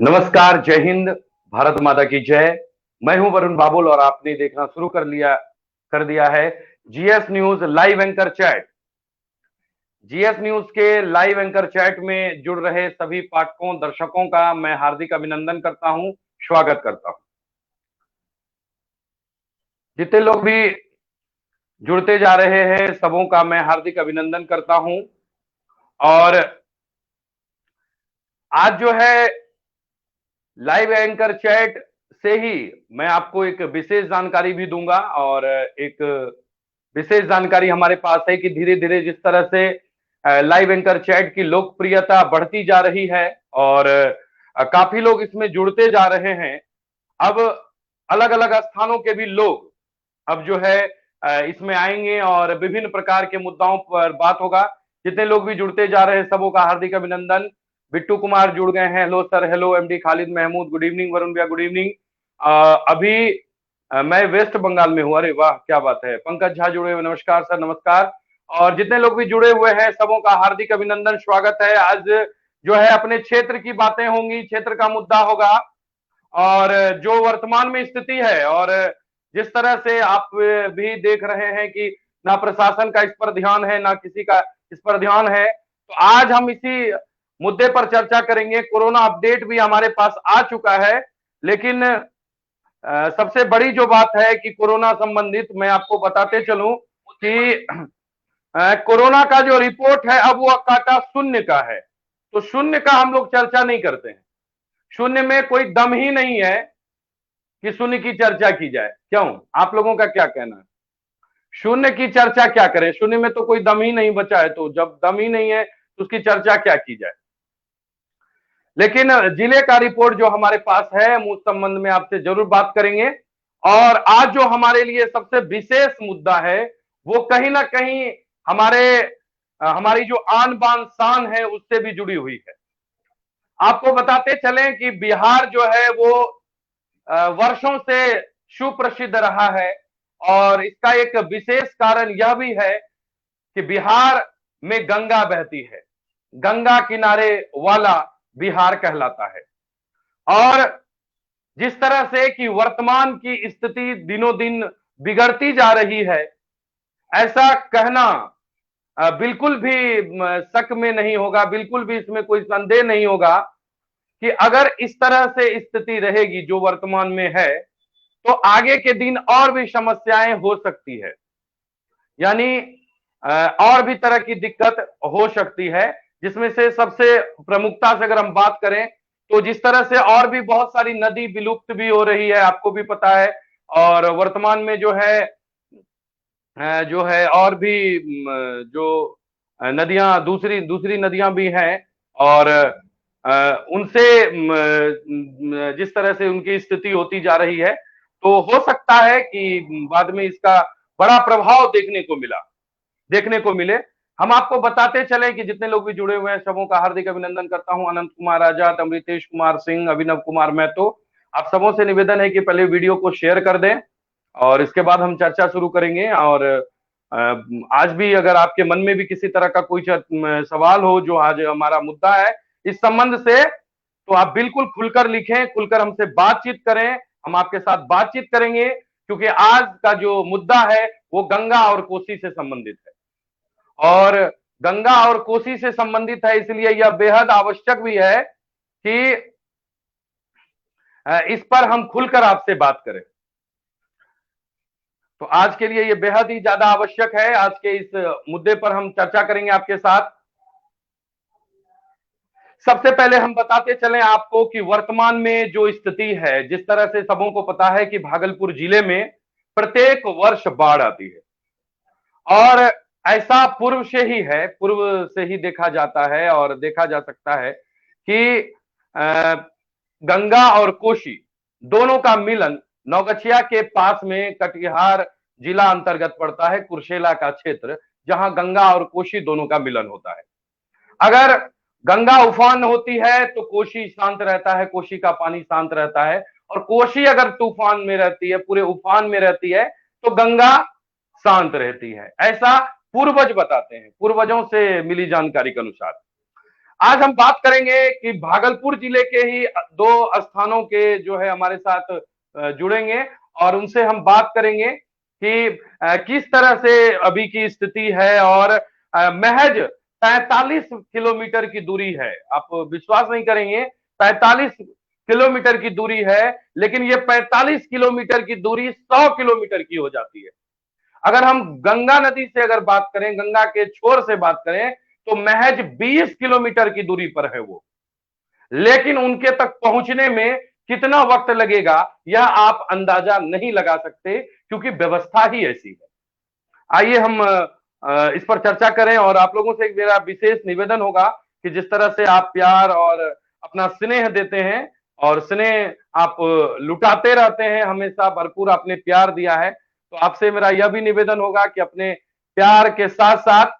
नमस्कार, जय हिंद, भारत माता की जय। मैं हूं वरुण बाबुल और आपने देखना शुरू कर दिया है GS news live anchor chat. GS news के लाइव एंकर चैट में जुड़ रहे सभी पाठकों, दर्शकों का मैं हार्दिक अभिनंदन करता हूं, स्वागत करता हूं। जितने लोग भी जुड़ते जा रहे हैं सबों का मैं हार्दिक अभिनंदन करता हूं। और आज जो है लाइव एंकर चैट से ही मैं आपको एक विशेष जानकारी भी दूंगा। और एक विशेष जानकारी हमारे पास है कि धीरे धीरे जिस तरह से लाइव एंकर चैट की लोकप्रियता बढ़ती जा रही है और काफी लोग इसमें जुड़ते जा रहे हैं। अब अलग अलग स्थानों के भी लोग अब जो है इसमें आएंगे और विभिन्न प्रकार के मुद्दाओं पर बात होगा। जितने लोग भी जुड़ते जा रहे हैं सबों का हार्दिक अभिनंदन। बिट्टू कुमार जुड़ गए हैं, hello sir, hello MD Khalid Mahmood, good evening Varun भैया, गुड इवनिंग। अभी मैं वेस्ट बंगाल में हूँ, अरे वाह क्या बात है। पंकज झा जुड़े हुए, नमस्कार सर, नमस्कार। और जितने लोग भी जुड़े हुए हैं सबों का हार्दिक अभिनंदन, स्वागत है। आज जो है अपने क्षेत्र की बातें होंगी, क्षेत्र का मुद्दा होगा और जो वर्तमान में स्थिति है और जिस तरह से आप भी देख रहे हैं कि ना प्रशासन का इस पर ध्यान है ना किसी का इस पर ध्यान है, तो आज हम इसी मुद्दे पर चर्चा करेंगे। कोरोना अपडेट भी हमारे पास आ चुका है, लेकिन सबसे बड़ी जो बात है कि कोरोना संबंधित मैं आपको बताते चलूं कि कोरोना का जो रिपोर्ट है अब वो काटा शून्य का है। तो शून्य का हम लोग चर्चा नहीं करते हैं, शून्य में कोई दम ही नहीं है कि शून्य की चर्चा की जाए। क्यों, आप लोगों का क्या कहना है? शून्य की चर्चा क्या करें, शून्य में तो कोई दम ही नहीं बचा है, तो जब दम ही नहीं है तो उसकी चर्चा क्या की जाए। लेकिन जिले का रिपोर्ट जो हमारे पास है उस संबंध में आपसे जरूर बात करेंगे। और आज जो हमारे लिए सबसे विशेष मुद्दा है वो कहीं ना कहीं हमारी जो आन बान शान है उससे भी जुड़ी हुई है। आपको बताते चलें कि बिहार जो है वो वर्षों से सुप्रसिद्ध रहा है और इसका एक विशेष कारण यह भी है कि बिहार में गंगा बहती है, गंगा किनारे वाला बिहार कहलाता है। और जिस तरह से कि वर्तमान की स्थिति दिनों दिन बिगड़ती जा रही है, ऐसा कहना बिल्कुल भी शक में नहीं होगा, बिल्कुल भी इसमें कोई संदेह नहीं होगा कि अगर इस तरह से स्थिति रहेगी जो वर्तमान में है तो आगे के दिन और भी समस्याएं हो सकती है, यानी और भी तरह की दिक्कत हो सकती है। जिसमें से सबसे प्रमुखता से अगर हम बात करें तो जिस तरह से और भी बहुत सारी नदी विलुप्त भी हो रही है, आपको भी पता है। और वर्तमान में जो है और भी जो नदियां दूसरी दूसरी नदियां भी हैं और उनसे जिस तरह से उनकी स्थिति होती जा रही है तो हो सकता है कि बाद में इसका बड़ा प्रभाव देखने को मिले। हम आपको बताते चले कि जितने लोग भी जुड़े हुए हैं सबों का हार्दिक अभिनंदन करता हूं। अनंत कुमार आजाद, अमृतेश कुमार सिंह, अभिनव कुमार महतो, आप सबों से निवेदन है कि पहले वीडियो को शेयर कर दें और इसके बाद हम चर्चा शुरू करेंगे। और आज भी अगर आपके मन में भी किसी तरह का कोई सवाल हो जो आज हमारा मुद्दा है इस संबंध से, तो आप बिल्कुल खुलकर लिखें, खुलकर हमसे बातचीत करें, हम आपके साथ बातचीत करेंगे। क्योंकि आज का जो मुद्दा है वो गंगा और कोसी से संबंधित है और गंगा और कोसी से संबंधित है, इसलिए यह बेहद आवश्यक भी है कि इस पर हम खुलकर आपसे बात करें। तो आज के लिए यह बेहद ही ज्यादा आवश्यक है। आज के इस मुद्दे पर हम चर्चा करेंगे आपके साथ। सबसे पहले हम बताते चलें आपको कि वर्तमान में जो स्थिति है, जिस तरह से सबों को पता है कि भागलपुर जिले में प्रत्येक वर्ष बाढ़ आती है और ऐसा पूर्व से ही है, पूर्व से ही देखा जाता है और देखा जा सकता है कि गंगा और कोसी दोनों का मिलन नौगछिया के पास में कटिहार जिला अंतर्गत पड़ता है, कुर्सेला का क्षेत्र, जहां गंगा और कोसी दोनों का मिलन होता है। अगर गंगा उफान होती है तो कोसी शांत रहता है, कोसी का पानी शांत रहता है। और कोसी अगर तूफान में रहती है, पूरे उफान में रहती है, तो गंगा शांत रहती है। ऐसा पूर्वज बताते हैं, पूर्वजों से मिली जानकारी के अनुसार। आज हम बात करेंगे कि भागलपुर जिले के ही दो स्थानों के जो है हमारे साथ जुड़ेंगे और उनसे हम बात करेंगे कि किस तरह से अभी की स्थिति है और महज 45 किलोमीटर की दूरी है। आप विश्वास नहीं करेंगे, 45 किलोमीटर की दूरी है, लेकिन ये 45 किलोमीटर की दूरी 100 किलोमीटर की हो जाती है। अगर हम गंगा नदी से अगर बात करें, गंगा के छोर से बात करें, तो महज 20 किलोमीटर की दूरी पर है वो, लेकिन उनके तक पहुंचने में कितना वक्त लगेगा यह आप अंदाजा नहीं लगा सकते, क्योंकि व्यवस्था ही ऐसी है। आइए हम इस पर चर्चा करें और आप लोगों से एक मेरा विशेष निवेदन होगा कि जिस तरह से आप प्यार और अपना स्नेह देते हैं और स्नेह आप लुटाते रहते हैं, हमेशा भरपूर आपने प्यार दिया है, तो आपसे मेरा यह भी निवेदन होगा कि अपने प्यार के साथ साथ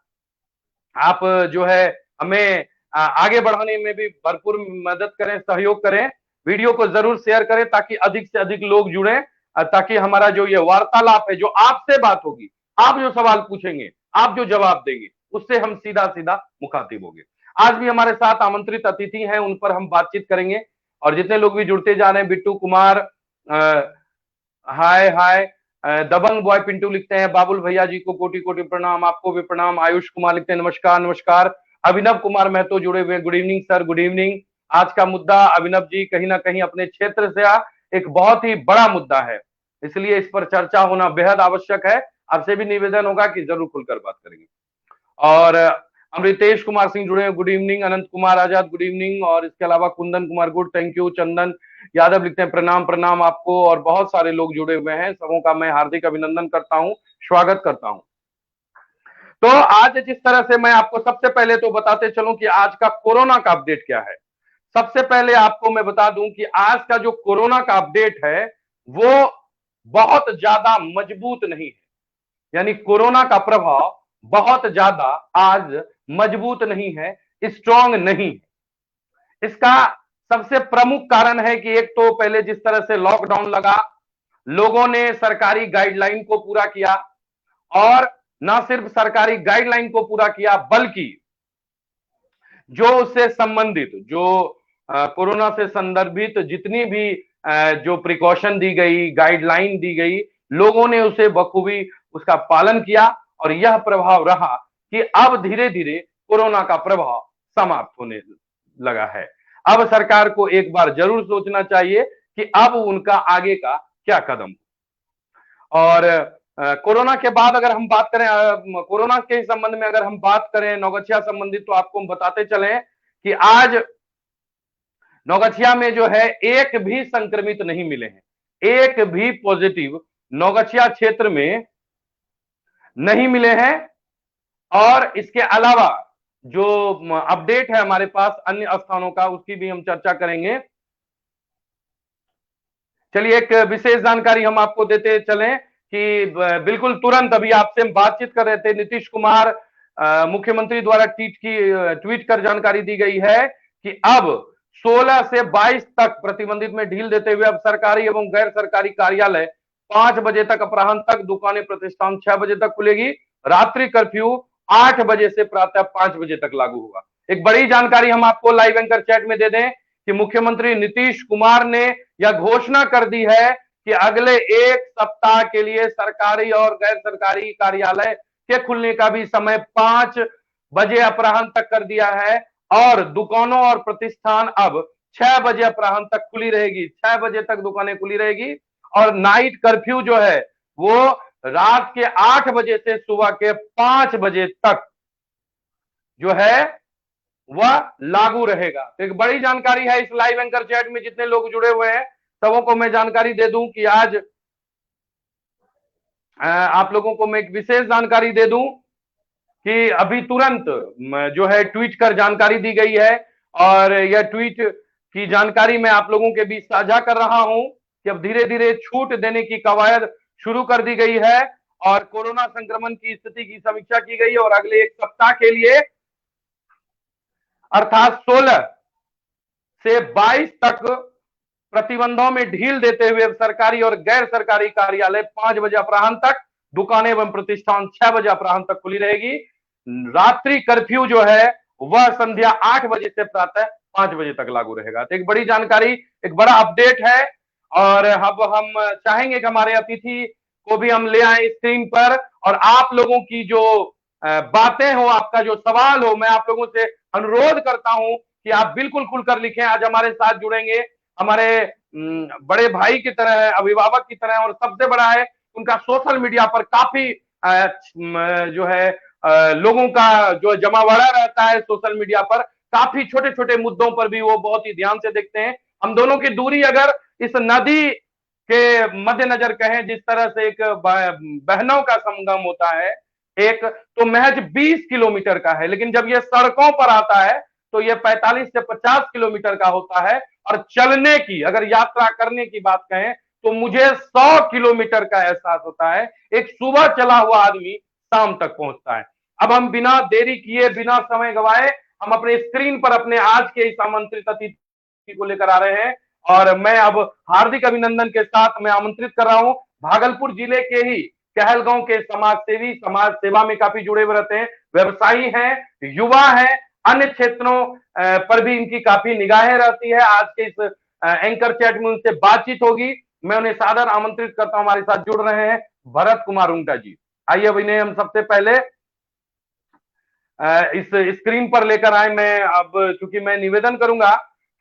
आप जो है हमें आगे बढ़ाने में भी भरपूर मदद करें, सहयोग करें। वीडियो को जरूर शेयर करें ताकि अधिक से अधिक लोग जुड़े, ताकि हमारा जो ये वार्तालाप है, जो आपसे बात होगी, आप जो सवाल पूछेंगे, आप जो जवाब देंगे, उससे हम सीधा सीधा मुखातिब होंगे। आज भी हमारे साथ आमंत्रित अतिथि हैं, उन पर हम बातचीत करेंगे और जितने लोग भी जुड़ते जा रहे हैं, बिट्टू कुमार हाय हाय, दबंग बॉय पिंटू लिखते हैं, बाबुल भैया जी को कोटि कोटि प्रणाम, आपको भी प्रणाम। आयुष कुमार लिखते हैं नमस्कार नमस्कार। अभिनव कुमार महतो जुड़े हुए, good evening sir, good evening. आज का मुद्दा अभिनव जी कहीं ना कहीं अपने क्षेत्र से एक बहुत ही बड़ा मुद्दा है, इसलिए इस पर चर्चा होना बेहद आवश्यक है। आपसे भी निवेदन होगा कि जरूर खुलकर बात करेंगे। और अमृतेश कुमार सिंह जुड़े हैं, good evening. Anant Kumar Azad good evening. और इसके अलावा Kundan Kumar good, thank you. Chandan Yadav लिखते हैं प्रणाम प्रणाम आपको, और बहुत सारे लोग जुड़े हुए हैं, सबों का मैं हार्दिक अभिनंदन करता हूं, स्वागत करता हूं। तो आज जिस तरह से मैं आपको सबसे पहले तो बताते चलूं कि आज का कोरोना का अपडेट क्या है। सबसे पहले आपको मैं बता दूं कि आज का जो कोरोना का अपडेट है वो बहुत ज्यादा मजबूत नहीं है, यानी कोरोना का प्रभाव बहुत ज्यादा आज मजबूत नहीं है, स्ट्रांग नहीं है। इसका सबसे प्रमुख कारण है कि एक तो पहले जिस तरह से लॉकडाउन लगा, लोगों ने सरकारी गाइडलाइन को पूरा किया, और ना सिर्फ सरकारी गाइडलाइन को पूरा किया बल्कि जो उससे संबंधित, जो कोरोना से संदर्भित जितनी भी जो प्रिकॉशन दी गई, गाइडलाइन दी गई, लोगों ने उसे बखूबी उसका पालन किया, और यह प्रभाव रहा कि अब धीरे धीरे कोरोना का प्रभाव समाप्त होने लगा है। अब सरकार को एक बार जरूर सोचना चाहिए कि अब उनका आगे का क्या कदम। और कोरोना के बाद अगर हम बात करें, कोरोना के संबंध में अगर हम बात करें नौगछिया संबंधित, तो आपको हम बताते चले कि आज नौगछिया में जो है एक भी संक्रमित नहीं मिले हैं, एक भी पॉजिटिव नौगछिया क्षेत्र में नहीं मिले हैं। और इसके अलावा जो अपडेट है हमारे पास अन्य स्थानों का, उसकी भी हम चर्चा करेंगे। चलिए एक विशेष जानकारी हम आपको देते चलें कि बिल्कुल तुरंत अभी आपसे हम बातचीत कर रहे थे, नीतीश कुमार मुख्यमंत्री द्वारा ट्वीट कर जानकारी दी गई है कि अब 16 से 22 तक प्रतिबंधित में ढील देते हुए अब सरकारी एवं गैर सरकारी कार्यालय 5 बजे तक अपराह्न तक, दुकानें प्रतिष्ठान 6 बजे तक खुलेगी, रात्रि कर्फ्यू 8 बजे से प्रातः 5 बजे तक लागू होगा। एक बड़ी जानकारी हम आपको लाइव एंकर चैट में दे दें कि मुख्यमंत्री नीतीश कुमार ने यह घोषणा कर दी है कि अगले एक सप्ताह के लिए सरकारी और गैर सरकारी कार्यालय के खुलने का भी समय 5 बजे अपराह्न तक कर दिया है, और दुकानों और प्रतिष्ठान अब 6 बजे अपराह्न तक खुली रहेगी, 6 बजे तक दुकानें खुली रहेगी। और नाइट कर्फ्यू जो है वो रात के 8 बजे से सुबह के 5 बजे तक जो है वह लागू रहेगा। तो एक बड़ी जानकारी है, इस लाइव एंकर चैट में जितने लोग जुड़े हुए हैं सबों को मैं जानकारी दे दूं कि आज आप लोगों को मैं एक विशेष जानकारी दे दूं कि अभी तुरंत जो है ट्वीट कर जानकारी दी गई है, और यह ट्वीट की जानकारी मैं आप लोगों के बीच साझा कर रहा हूं कि अब धीरे धीरे छूट देने की कवायद शुरू कर दी गई है, और कोरोना संक्रमण की स्थिति की समीक्षा की गई है, और अगले एक सप्ताह के लिए अर्थात 16 से 22 तक प्रतिबंधों में ढील देते हुए सरकारी और गैर सरकारी कार्यालय 5 बजे अपराह्न तक, दुकानें एवं प्रतिष्ठान 6 बजे अपराह्न तक खुली रहेगी। रात्रि कर्फ्यू जो है वह संध्या 8 बजे से प्रातः 5 बजे तक लागू रहेगा। तो एक बड़ी जानकारी, एक बड़ा अपडेट है। और अब हम चाहेंगे कि हमारे अतिथि को भी हम ले आए स्क्रीन पर, और आप लोगों की जो बातें हो, आपका जो सवाल हो, मैं आप लोगों से अनुरोध करता हूं कि आप बिल्कुल खुलकर लिखें। आज हमारे साथ जुड़ेंगे हमारे बड़े भाई की तरह है, अभिभावक की तरह है, और सबसे बड़ा है उनका सोशल मीडिया पर काफी जो है लोगों का जो जमावड़ा रहता है सोशल मीडिया पर, काफी छोटे छोटे मुद्दों पर भी वो बहुत ही ध्यान से देखते हैं। हम दोनों की दूरी अगर इस नदी के मद्देनजर कहें, जिस तरह से एक बहनों का संगम होता है एक, तो महज 20 किलोमीटर का है, लेकिन जब ये सड़कों पर आता है तो ये 45 से 50 किलोमीटर का होता है। और चलने की, अगर यात्रा करने की बात कहें, तो मुझे 100 किलोमीटर का एहसास होता है। एक सुबह चला हुआ आदमी शाम तक पहुंचता है। अब हम बिना देरी किए, बिना समय गवाए, हम अपने स्क्रीन पर अपने आज के इस आमंत्रित अतिथि को लेकर आ रहे हैं। और मैं अब हार्दिक अभिनंदन के साथ मैं आमंत्रित कर रहा हूं भागलपुर जिले के ही कहलगांव के समाज सेवी, समाज सेवा में काफी जुड़े हुए रहते हैं, व्यवसायी हैं, युवा हैं, अन्य क्षेत्रों पर भी इनकी काफी निगाहें रहती है। आज के इस एंकर चैट में उनसे बातचीत होगी। मैं उन्हें सादर आमंत्रित करता हूं, हमारे साथ जुड़ रहे हैं भरत कुमार उंटा जी। आइए अब इन्हें हम सबसे पहले इस स्क्रीन पर लेकर आए। मैं अब चूंकि मैं निवेदन करूंगा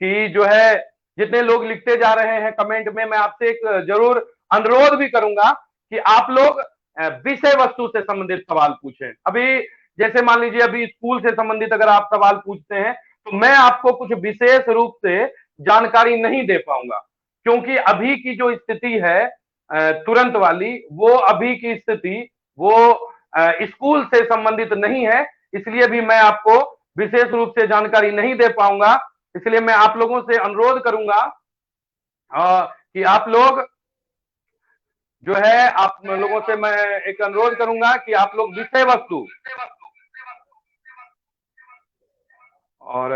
कि जो है जितने लोग लिखते जा रहे हैं कमेंट में, मैं आपसे एक जरूर अनुरोध भी करूंगा कि आप लोग विषय वस्तु से संबंधित सवाल पूछें। अभी जैसे मान लीजिए अभी स्कूल से संबंधित अगर आप सवाल पूछते हैं तो मैं आपको कुछ विशेष रूप से जानकारी नहीं दे पाऊंगा, क्योंकि अभी की जो स्थिति है तुरंत वाली, वो अभी की स्थिति वो स्कूल से संबंधित नहीं है। इसलिए भी मैं आपको विशेष रूप से जानकारी नहीं दे पाऊंगा। इसलिए मैं आप लोगों से अनुरोध करूंगा कि आप लोग जो है, आप लोगों से मैं एक अनुरोध करूंगा कि आप लोग विषय वस्तु और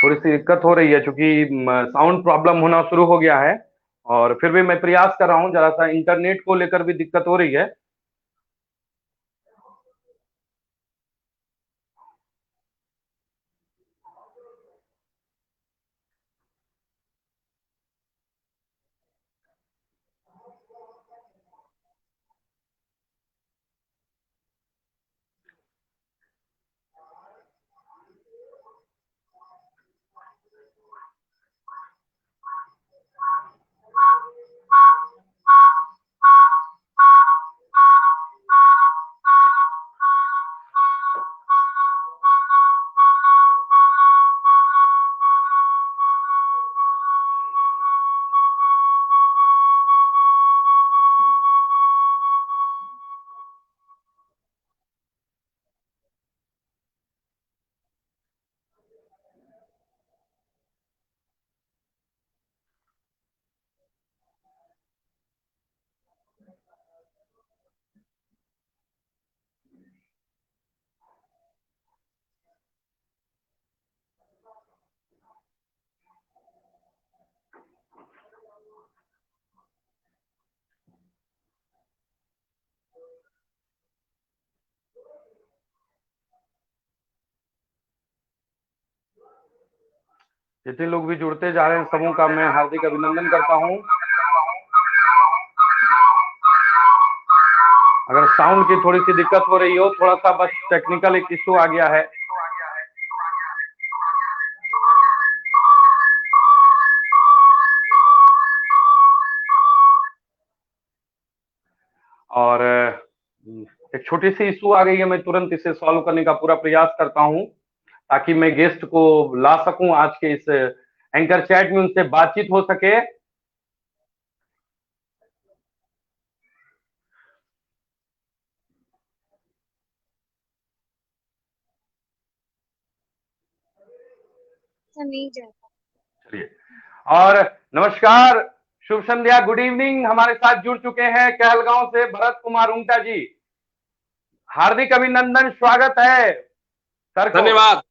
थोड़ी सी दिक्कत हो रही है, क्योंकि साउंड प्रॉब्लम होना शुरू हो गया है। और फिर भी मैं प्रयास कर रहा हूं, जरा सा इंटरनेट को लेकर भी दिक्कत हो रही है। जितने लोग भी जुड़ते जा रहे हैं सबों का मैं हार्दिक अभिनंदन करता हूं। अगर साउंड की थोड़ी सी दिक्कत हो रही हो, थोड़ा सा बस टेक्निकल एक इशू आ गया है। और एक छोटी सी इशू आ गई है, मैं तुरंत इसे सॉल्व करने का पूरा प्रयास करता हूं, ताकि मैं गेस्ट को ला सकूं आज के इस एंकर चैट में, उनसे बातचीत हो सके। नहीं जाता। चलिए, और नमस्कार, शुभ संध्या, गुड इवनिंग। हमारे साथ जुड़ चुके हैं कहलगांव से भरत कुमार उंटा जी। हार्दिक अभिनंदन, स्वागत है सर को। धन्यवाद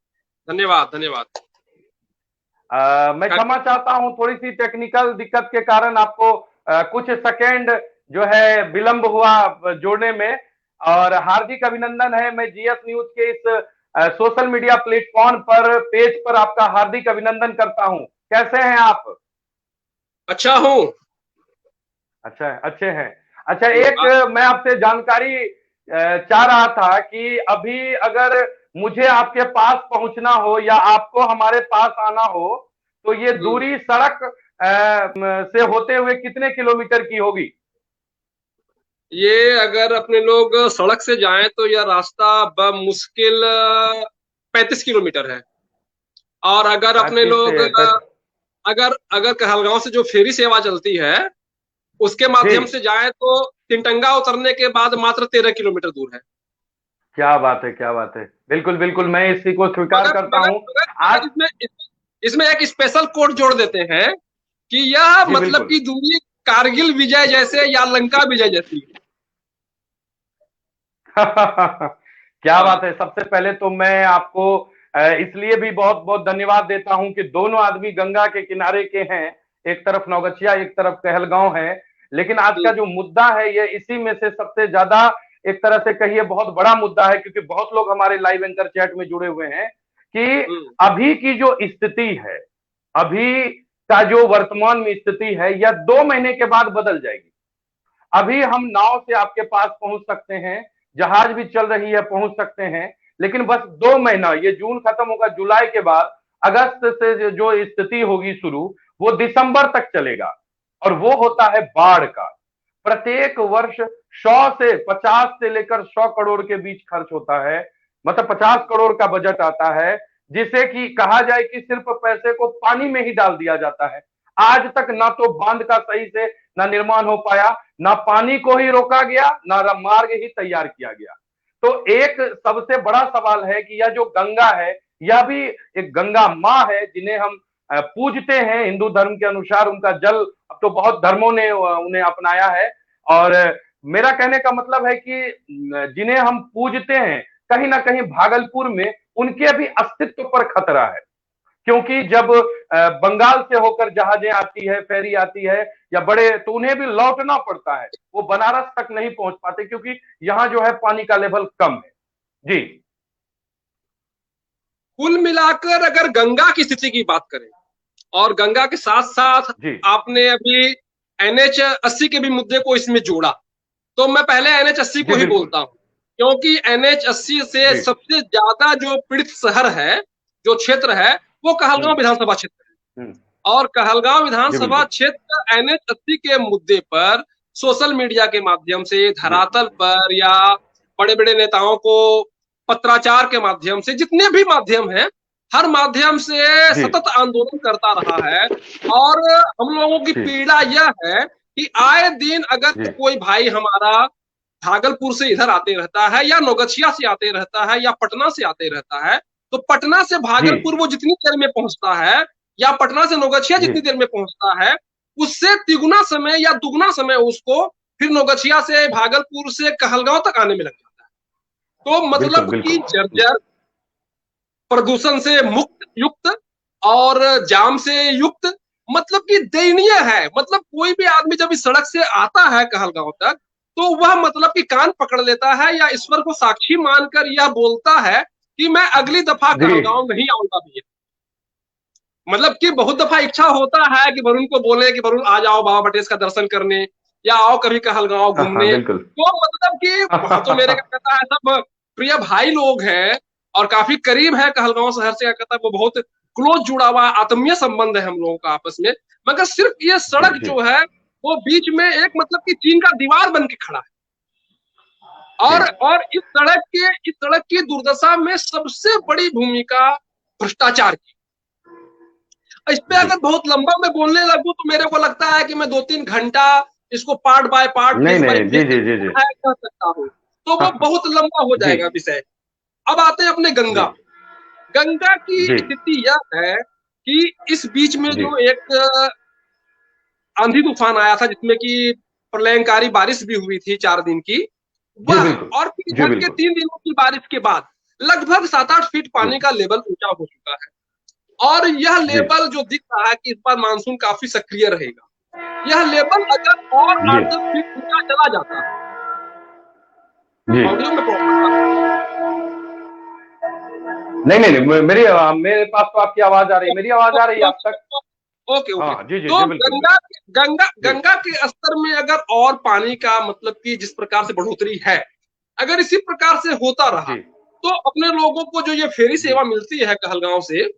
धन्यवाद धन्यवाद। मैं क्षमा चाहता हूं, थोड़ी सी टेक्निकल दिक्कत के कारण आपको कुछ सेकेंड जो है विलंब हुआ जोड़ने में। और हार्दिक अभिनंदन है, मैं जीएस न्यूज के इस सोशल मीडिया प्लेटफॉर्म पर, पेज पर आपका हार्दिक अभिनंदन करता हूं। कैसे हैं आप? अच्छा हूँ। अच्छा, अच्छे हैं। अच्छा, एक मैं आपसे जानकारी चाह रहा था कि अभी अगर मुझे आपके पास पहुंचना हो या आपको हमारे पास आना हो, तो ये दूरी सड़क से होते हुए कितने किलोमीटर की होगी? ये अगर अपने लोग सड़क से जाएं तो यह रास्ता बमुश्किल 35 किलोमीटर है। और अगर अपने 35 लोग से 35। अगर अगर कहलगांव से जो फेरी सेवा चलती है उसके जी, माध्यम से जाएं तो तिनटंगा उतरने के बाद मात्र 13 किलोमीटर दूर है। क्या बात है, क्या बात है। बिल्कुल बिल्कुल, मैं इसी को स्वीकार मगर करता मगर हूं। मगर आज मगर इसमें एक स्पेशल कोड जोड़ देते हैं कि यह जी मतलब बिल्कुल। की दूरी कारगिल विजय जैसे या लंका विजय जैसी है। क्या हाँ। बात है। सबसे पहले तो मैं आपको इसलिए भी बहुत बहुत धन्यवाद देता हूं कि दोनों आदमी गंगा के किनारे के हैं। एक तरफ नौगछिया, एक तरफ कहलगांव है। लेकिन आज का हम्म, जो मुद्दा है, ये इसी में से सबसे ज्यादा एक तरह से कहिए बहुत बड़ा मुद्दा है, क्योंकि बहुत लोग हमारे लाइव एंकर चैट में जुड़े हुए हैं कि हम्म, अभी की जो स्थिति है, अभी का जो वर्तमान में स्थिति है, यह 2 महीने के बाद बदल जाएगी। अभी हम नाव से आपके पास पहुंच सकते हैं, जहाज भी चल रही है, पहुंच सकते हैं। लेकिन बस 2 महीना, ये जून खत्म होगा, जुलाई के बाद अगस्त से जो स्थिति होगी शुरू, वो दिसंबर तक चलेगा। और वो होता है बाढ़ का। प्रत्येक वर्ष 100 से 50 से लेकर 100 करोड़ के बीच खर्च होता है। मतलब 50 करोड़ का बजट आता है, जिसे कि कहा जाए कि सिर्फ पैसे को पानी में ही डाल दिया जाता है। आज तक ना तो बांध का सही से ना निर्माण हो पाया, ना पानी को ही रोका गया, ना मार्ग ही तैयार किया गया। तो एक सबसे बड़ा सवाल है कि यह जो गंगा है, यह भी एक गंगा माँ है, जिन्हें हम पूजते हैं हिंदू धर्म के अनुसार। उनका जल अब तो बहुत धर्मों ने उन्हें अपनाया है। और मेरा कहने का मतलब है कि जिन्हें हम पूजते हैं, कहीं ना कहीं भागलपुर में उनके भी अस्तित्व पर खतरा है। क्योंकि जब बंगाल से होकर जहाजें आती है, फेरी आती है या बड़े, तो उन्हें भी लौटना पड़ता है। वो बनारस तक नहीं पहुंच पाते, क्योंकि यहाँ जो है पानी का लेवल कम है। जी कुल मिलाकर अगर गंगा की स्थिति की बात करें और गंगा के साथ साथ जी आपने अभी NH80 के भी मुद्दे को इसमें जोड़ा, तो मैं पहले NH80 जी को ही बिल्कुल। बोलता हूं, क्योंकि NH80 से जी सबसे ज्यादा जो पीड़ित शहर है, जो क्षेत्र है, वो कहलगांव हम्म विधानसभा क्षेत्र हम्म है। और कहलगांव जी विधानसभा बिल्कुल। क्षेत्र NH80 के मुद्दे पर सोशल मीडिया के माध्यम से, जी धरातल पर या बड़े बड़े नेताओं को पत्राचार के माध्यम से, जितने भी माध्यम हैं, हर माध्यम से जी सतत आंदोलन करता रहा है। और हम लोगों की जी पीड़ा यह है कि आए दिन अगर जी कोई भाई हमारा भागलपुर से इधर आते रहता है या नौगछिया से आते रहता है या पटना से आते रहता है, तो पटना से जी भागलपुर वो जितनी देर में पहुंचता है या पटना से नौगछिया जी जितनी देर में पहुंचता है, उससे तिगुना समय या दुगना समय उसको फिर नौगछिया से, भागलपुर से कहलगांव तक आने में लग जाता है। तो बिल्कुल मतलब कि बिल्कुल। जर्जर, प्रदूषण से मुक्त युक्त और जाम से युक्त, मतलब कि दयनीय है। मतलब कोई भी आदमी जब इस सड़क से आता है कहलगांव तक, तो वह मतलब कि कान पकड़ लेता है या ईश्वर को साक्षी मानकर यह बोलता है कि मैं अगली दफा जी कहलगांव नहीं आऊंगा भैया। मतलब कि बहुत दफा इच्छा होता है कि वरुण को बोले कि वरुण आ जाओ बाबा बटेश का दर्शन करने, या आओ कभी कहलगांव हाँ हाँ घूमने। बिल्कुल। तो मतलब कि वहां तो मेरे क्या कहता है, सब प्रिय भाई लोग हैं और काफी करीब है कहलगांव शहर से, क्या कहता है, वो बहुत क्लोज जुड़ा हुआ आत्मीय संबंध है हम लोगों का आपस में। मगर सिर्फ ये जी सड़क जी जो है वो बीच में एक मतलब कि चीन का दीवार बन के खड़ा है। जी और इस सड़क की दुर्दशा में सबसे बड़ी भूमिका भ्रष्टाचार की। इस पे जी। अगर बहुत लंबा मैं बोलने लगूं तो मेरे को लगता है कि मैं 2-3 घंटा इसको पार्ट बाय पार्ट, नहीं फेज बाय नहीं, जी फेज जी जी जी। कह सकता हूँ। तो वो बहुत लंबा हो जी जाएगा विषय। अब आते हैं अपने जी गंगा। गंगा की जी स्थिति यह है कि इस बीच में जी जो एक आंधी तूफान आया था जिसमें कि प्रलयंकारी बारिश भी हुई थी 4 दिन की, जी वह बिल्कुल। और फिर जी इधर के बिल्कुल। 3 दिनों की बारिश के बाद लगभग 7-8 फीट जी पानी का लेवल ऊंचा हो चुका है। और यह जी लेवल जो दिख रहा है कि इस बार मानसून काफी सक्रिय रहेगा। यह लेवल अगर और जी 8-10 फीट ऊंचा चला जाता है, जी। ऑडियो में प्रॉब्लम आ रहा नहीं नहीं नहीं, मेरे पास तो आपकी आवाज आ रही है, मेरी आवाज आ रही है आप तक? है। Okay okay. हाँ जी जी तो जी, बिल्कुल गंगा बिल्कुल। गंगा जी गंगा के स्तर में अगर और पानी का मतलब कि जिस प्रकार से बढ़ोतरी है, अगर इसी प्रकार से होता रहा, जी तो अपने लोगों को जो ये फेरी जी सेवा मिलती है कहलगांव से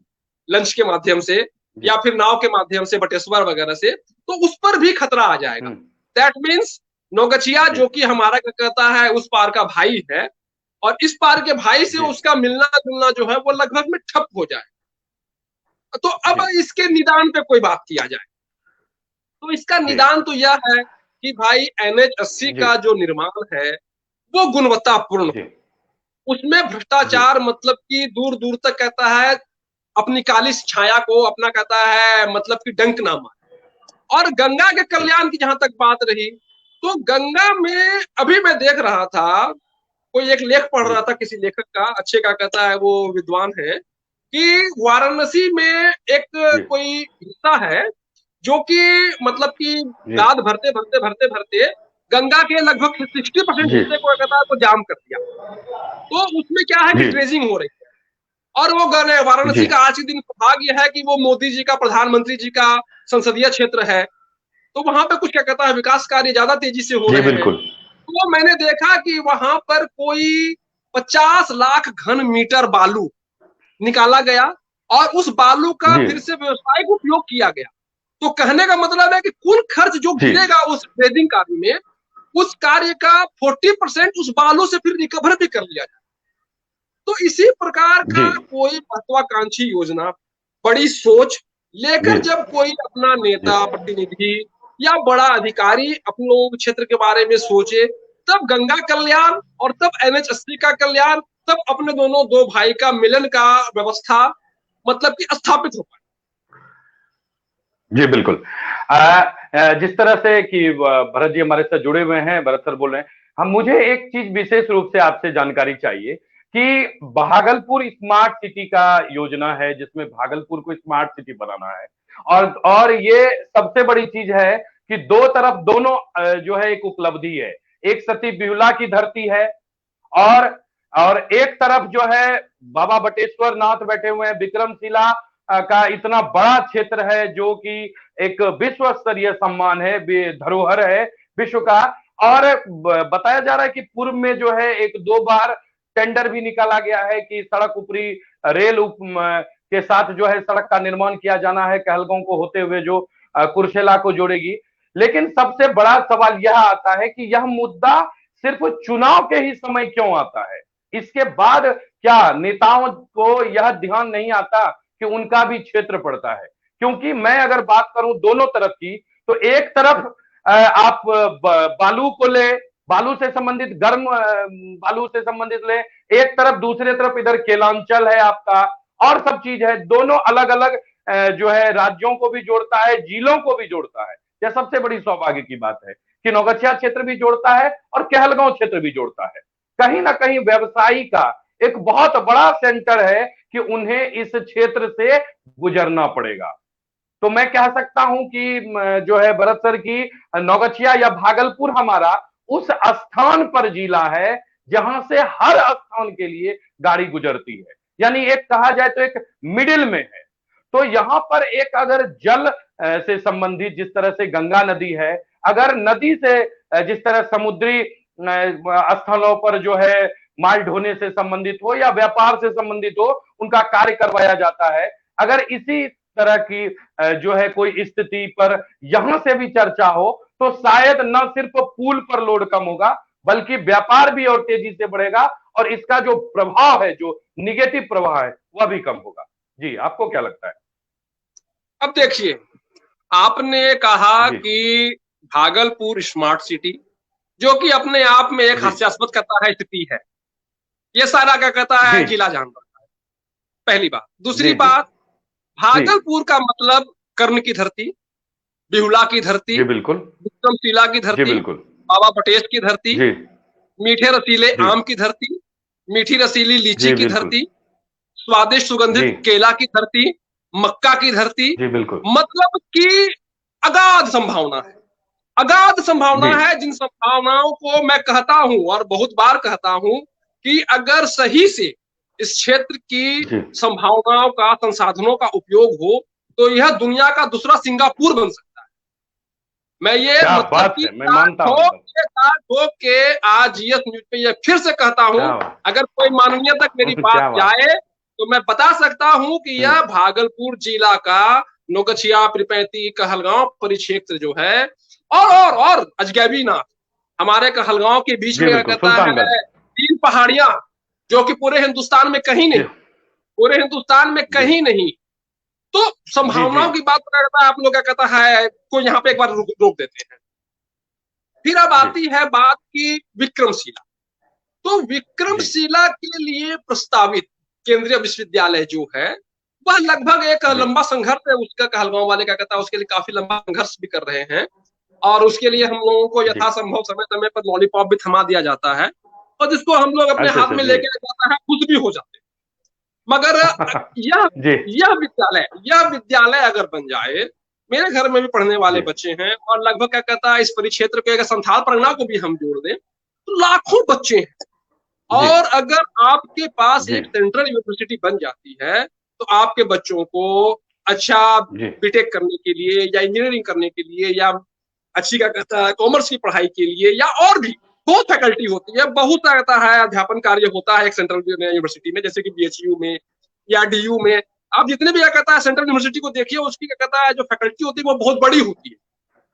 लंच के माध्यम से जी। या फिर नाव के माध्यम से बटेश्वर वगैरह से, तो उस पर भी खतरा आ जाएगा। हम्म। दैट मीन्स नौगछिया जी जो कि हमारा क्या कहता है उस पार का भाई है, और इस पार के भाई से जी उसका मिलना जुलना जो है वो लगभग में ठप हो जाए। तो अब जी इसके निदान पे कोई बात किया जाए, तो इसका जी निदान तो यह है कि भाई NH80 जी का जो निर्माण है वो गुणवत्तापूर्ण जी हो, उसमें जी भ्रष्टाचार मतलब कि दूर दूर तक कहता है अपनी काली छाया को अपना कहता है मतलब कि डंक ना मारे। और गंगा के जी कल्याण की जहां तक बात रही, तो गंगा में अभी मैं देख रहा था, कोई एक लेख पढ़ जी रहा था किसी लेखक का, अच्छे का कहता है वो विद्वान है, कि वाराणसी में एक जी कोई हिस्सा है जो कि मतलब कि जी गाद भरते भरते भरते भरते गंगा के लगभग 60% जी हिस्से को कहता है को जाम कर दिया। तो उसमें क्या है कि जी ड्रेजिंग हो रही है, और वो गए वाराणसी जी का आज के दिन भाग्य है कि वो मोदी जी का प्रधानमंत्री जी का संसदीय क्षेत्र है, तो वहां पे कुछ क्या कहता है विकास कार्य ज्यादा तेजी से हो जी रहे हैं। बिल्कुल। तो मैंने देखा कि वहां पर कोई 50 लाख घन मीटर बालू निकाला गया, और उस बालू का जी फिर से व्यवसायिक उपयोग किया गया। तो कहने का मतलब है कि कुल खर्च जो जी गिरेगा उस ड्रेजिंग कार्य में, उस कार्य का 40% उस बालू से फिर रिकवर भी कर लिया जाए। तो इसी प्रकार जी का कोई महत्वाकांक्षी योजना, बड़ी सोच जी लेकर जब कोई अपना जी नेता प्रतिनिधि या बड़ा अधिकारी अपने लोगों के क्षेत्र के बारे में सोचे, तब गंगा कल्याण और तब NH80 का कल्याण, तब अपने दोनों दो भाई का मिलन का व्यवस्था मतलब कि स्थापित हो पाए। जी बिल्कुल। जिस तरह से कि भरत जी हमारे साथ जुड़े हुए हैं, भरत सर बोल रहे हैं, हम मुझे एक चीज विशेष रूप से आपसे जानकारी चाहिए कि भागलपुर स्मार्ट सिटी का योजना है जिसमें भागलपुर को स्मार्ट सिटी बनाना है, और ये सबसे बड़ी चीज है कि दो तरफ दोनों जो है एक उपलब्धि है। एक सती बिहुला की धरती है, और और एक तरफ जो है बाबा बटेश्वर नाथ बैठे हुए हैं, विक्रमशिला का इतना बड़ा क्षेत्र है जो कि एक विश्व स्तरीय सम्मान है, धरोहर है विश्व का। और बताया जा रहा है कि पूर्व में जो है एक दो बार टेंडर भी निकाला गया है कि सड़क ऊपरी रेल के साथ जो है सड़क का निर्माण किया जाना है, कहलगांव को होते हुए जो कुर्सेला को जोड़ेगी। लेकिन सबसे बड़ा सवाल यह आता है कि यह मुद्दा सिर्फ चुनाव के ही समय क्यों आता है? इसके बाद क्या नेताओं को यह ध्यान नहीं आता कि उनका भी क्षेत्र पड़ता है? क्योंकि मैं अगर बात करूं दोनों तरफ की, तो एक तरफ आप बालू को ले, बालू से संबंधित गर्म बालू से संबंधित ले, एक तरफ दूसरे तरफ इधर केलांचल है आपका, और सब चीज है, दोनों अलग अलग जो है राज्यों को भी जोड़ता है, जिलों को भी जोड़ता है। यह सबसे बड़ी सौभाग्य की बात है कि नौगछिया क्षेत्र भी जोड़ता है और कहलगांव क्षेत्र भी जोड़ता है। कहीं ना कहीं व्यवसायी का एक बहुत बड़ा सेंटर है कि उन्हें इस क्षेत्र से गुजरना पड़ेगा। तो मैं कह सकता हूं कि जो है भरत सर की नौगछिया या भागलपुर हमारा उस स्थान पर जिला है जहां से हर स्थान के लिए गाड़ी गुजरती है, यानी एक कहा जाए तो एक मिडिल में है। तो यहां पर एक अगर जल से संबंधित जिस तरह से गंगा नदी है, अगर नदी से जिस तरह समुद्री स्थलों पर जो है माल ढोने से संबंधित हो या व्यापार से संबंधित हो, उनका कार्य करवाया जाता है। अगर इसी तरह की जो है कोई स्थिति पर यहां से भी चर्चा हो, तो शायद न सिर्फ पुल पर लोड कम होगा बल्कि व्यापार भी और तेजी से बढ़ेगा, और इसका जो प्रभाव है, जो निगेटिव प्रभाव है, वह भी कम होगा। जी, आपको क्या लगता है? अब देखिए, आपने कहा जी कि भागलपुर स्मार्ट सिटी जो कि अपने आप में एक जी हास्यास्पद कहता है स्थिति है, ये सारा क्या कहता है जी जिला जान रहा है, पहली बात। दूसरी जी जी बात, जी भागलपुर का मतलब कर्ण की धरती, बिहुला की धरती, जी बिल्कुल। विक्रमशिला की जी धरती, बिल्कुल। बाबा बटेश की धरती, जी मीठे रसीले जी आम की धरती, मीठी रसीली लीची जी की बिल्कुल। धरती, स्वादिष्ट जी सुगंधित केला की धरती, मक्का की धरती, जी बिल्कुल। मतलब कि अगाध संभावना है, अगाध संभावना जी है। जिन संभावनाओं को मैं कहता हूं और बहुत बार कहता हूं कि अगर सही से इस क्षेत्र की जी, संभावनाओं का, संसाधनों का उपयोग हो तो यह दुनिया का दूसरा सिंगापुर बन सकता है। मैं ये क्या मतलब बात कि है, मैं मानता हूं एकदम। दांत ठोक के आज जीएस न्यूज पे ये फिर से कहता हूं, क्या बात अगर कोई माननीय तक मेरी बात क्या बात। जाए तो मैं बता सकता हूं कि यह भागलपुर जिला का नौगछिया, पीरपैंती, कहलगांव परिक्षेत्र जो है, और अजगैबीनाथ, हमारे कहलगांव के बीच जी में क्या बिल्कुल, कहता सुल्तानगंज। है, 3 पहाड़ियां जो कि पूरे हिंदुस्तान में कहीं जी नहीं, पूरे हिंदुस्तान में जी कहीं नहीं। तो जी जी संभावनाओं की बात करता है, आप लोग क्या कहता है, को यहाँ पे एक बार रोक देते हैं। फिर अब जी आती है बात की विक्रमशिला। तो जी विक्रमशिला के लिए प्रस्तावित केंद्रीय विश्वविद्यालय जो है, वह लगभग एक जी लंबा संघर्ष है उसका, कहलगांव वाले क्या कहता है, उसके लिए काफी लंबा संघर्ष भी कर रहे हैं। और उसके लिए हम लोगों को जी। यथासंभव समय समय पर लॉलीपॉप भी थमा दिया जाता है, और जिसको हम लोग अपने अच्छा हाथ अच्छा, में जी लेके जाता है, खुश भी हो जाते हैं। मगर यह जी यह विद्यालय अगर बन जाए, मेरे घर में भी पढ़ने वाले जी बच्चे हैं, और लगभग क्या कहता है, इस परिक्षेत्र के अगर संथाल परगना को भी हम जोड़ दें तो लाखों बच्चे हैं। जी और अगर आपके पास जी एक सेंट्रल यूनिवर्सिटी बन जाती है तो आपके बच्चों को अच्छा जी बीटेक करने के लिए या इंजीनियरिंग करने के लिए या अच्छी क्या कहता है कॉमर्स की पढ़ाई के लिए या और भी बहुत फैकल्टी होती है, बहुत कहता है अध्यापन कार्य होता है एक सेंट्रल यूनिवर्सिटी में, जैसे कि बीएचयू में या डीयू में। आप जितने भी क्या कहता है सेंट्रल यूनिवर्सिटी को देखिए, उसकी क्या कहता है जो फैकल्टी होती है वो बहुत बड़ी होती है।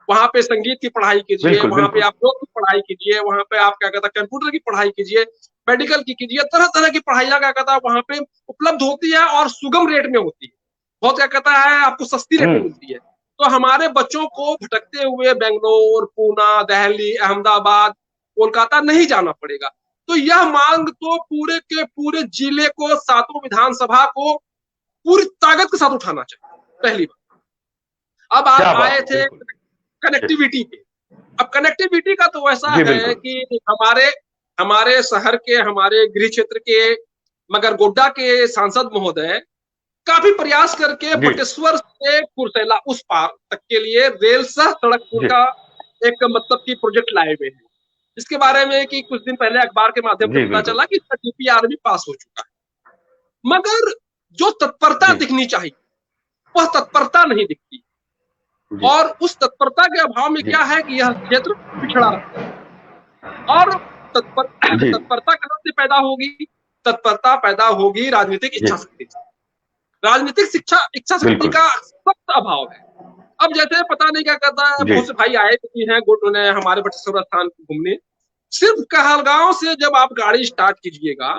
वहां पे संगीत की पढ़ाई कीजिए, बिल्कुल वहां पे बिल्कुल। आप योग की पढ़ाई कीजिए, वहां पे आप क्या कहता है कंप्यूटर की पढ़ाई कीजिए, मेडिकल की कीजिए, तरह तरह की पढ़ाइयां क्या कहता है वहां पे उपलब्ध होती है और सुगम रेट में होती है, बहुत क्या कहता है आपको सस्ती रेट में मिलती है। तो हमारे बच्चों को भटकते हुए बेंगलोर, पूना, दिल्ली, अहमदाबाद, कोलकाता नहीं जाना पड़ेगा। तो यह मांग तो पूरे के पूरे जिले को, सातों विधानसभा को पूरी ताकत के साथ उठाना चाहिए, पहली बात। अब क्या आप बात आए है, थे बिल्कुल। जी कनेक्टिविटी पे। अब कनेक्टिविटी का तो वैसा जी है बिल्कुल। कि हमारे हमारे शहर के, हमारे गृह क्षेत्र के मगर गोड्डा के सांसद महोदय काफी प्रयास करके जी बटेश्वर से कुर्सेला उस पार तक के लिए रेल सह सड़क पुल जी का एक मतलब की प्रोजेक्ट लाए हुए हैं। इसके बारे में कि कुछ दिन पहले अखबार के माध्यम से जी पता बिल्कुल। चला कि इसका डीपीआर भी पास हो चुका है। मगर जो तत्परता जी दिखनी चाहिए वह तत्परता नहीं दिखती। जी और उस तत्परता के अभाव में जी क्या है कि यह क्षेत्र पिछड़ा रहता है। और जी तत्परता कहां से पैदा होगी? तत्परता पैदा होगी राजनीतिक जी इच्छा शक्ति से। राजनीतिक इच्छा शक्ति बिल्कुल। का सख्त अभाव है। अब जैसे पता नहीं क्या कहता है, जी बहुत से भाई आए भी हैं ने हमारे बटेश्वर स्थान को घूमने। सिर्फ कहलगांव से जब आप गाड़ी स्टार्ट कीजिएगा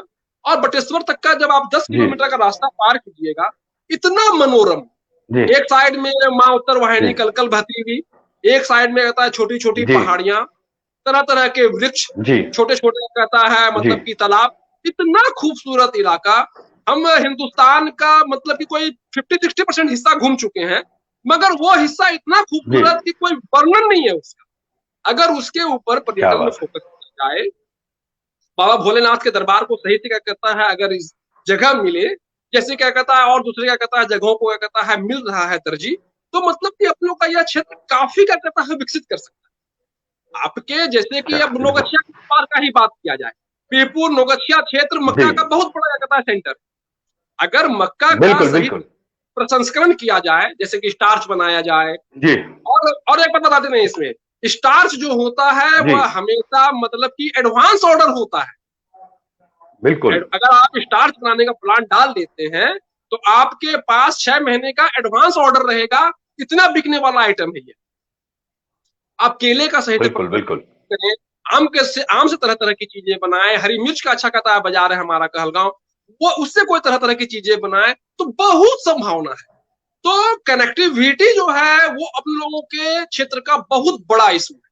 और बटेश्वर तक का जब आप 10 जी किलोमीटर का रास्ता पार कीजिएगा, इतना मनोरम। जी एक साइड में माँ उत्तर जी वाहिनी कलकल बहती हुई, एक साइड में कहता है छोटी छोटी जी पहाड़ियां, तरह तरह के वृक्ष, जी छोटे छोटे कहता है जी मतलब कि तालाब, इतना खूबसूरत इलाका। हम हिंदुस्तान का मतलब कि कोई 50-60% हिस्सा घूम चुके हैं, मगर वो हिस्सा इतना जी। खूबसूरत कि कोई वर्णन नहीं है उसका। अगर उसके ऊपर क्या पर्यटन में बात है। फोकस किया जाए, बाबा भोलेनाथ के दरबार को सही से क्या कहता है अगर इस जगह मिले, जैसे क्या कहता है और दूसरे क्या कहता है जगहों को क्या कहता है मिल रहा है तरजीह, तो मतलब कि अपनों का यह क्षेत्र काफी क्या कहता है विकसित कर सकता है। आपके जैसे कि क्या अब बिल्कुल। नौगछिया के पार का ही बात किया जाए, पीरपुर नौगछिया क्षेत्र जी मक्का का बहुत बड़ा क्या कहता है सेंटर। अगर मक्का का बिल्कुल सही बिल्कुल। प्रसंस्करण किया जाए, जैसे कि स्टार्च बनाया जाए। जी और एक बात बता दें इसमें, स्टार्च जो होता है जी वह हमेशा मतलब कि एडवांस ऑर्डर होता है। बिल्कुल। अगर आप स्टार्च बनाने का प्लान डाल देते हैं तो आपके पास 6 महीने का एडवांस ऑर्डर रहेगा, इतना बिकने वाला आइटम है ये। आप केले का सही से बिल्कुल बिल्कुल। करें, आम से तरह तरह की चीजें बनाए, हरी मिर्च का अच्छा कहता है बाजार है हमारा कहलगांव, वो उससे कोई तरह तरह की चीजें बनाए, तो बहुत संभावना है। तो कनेक्टिविटी जो है वो अपने लोगों के क्षेत्र का बहुत बड़ा इशू है।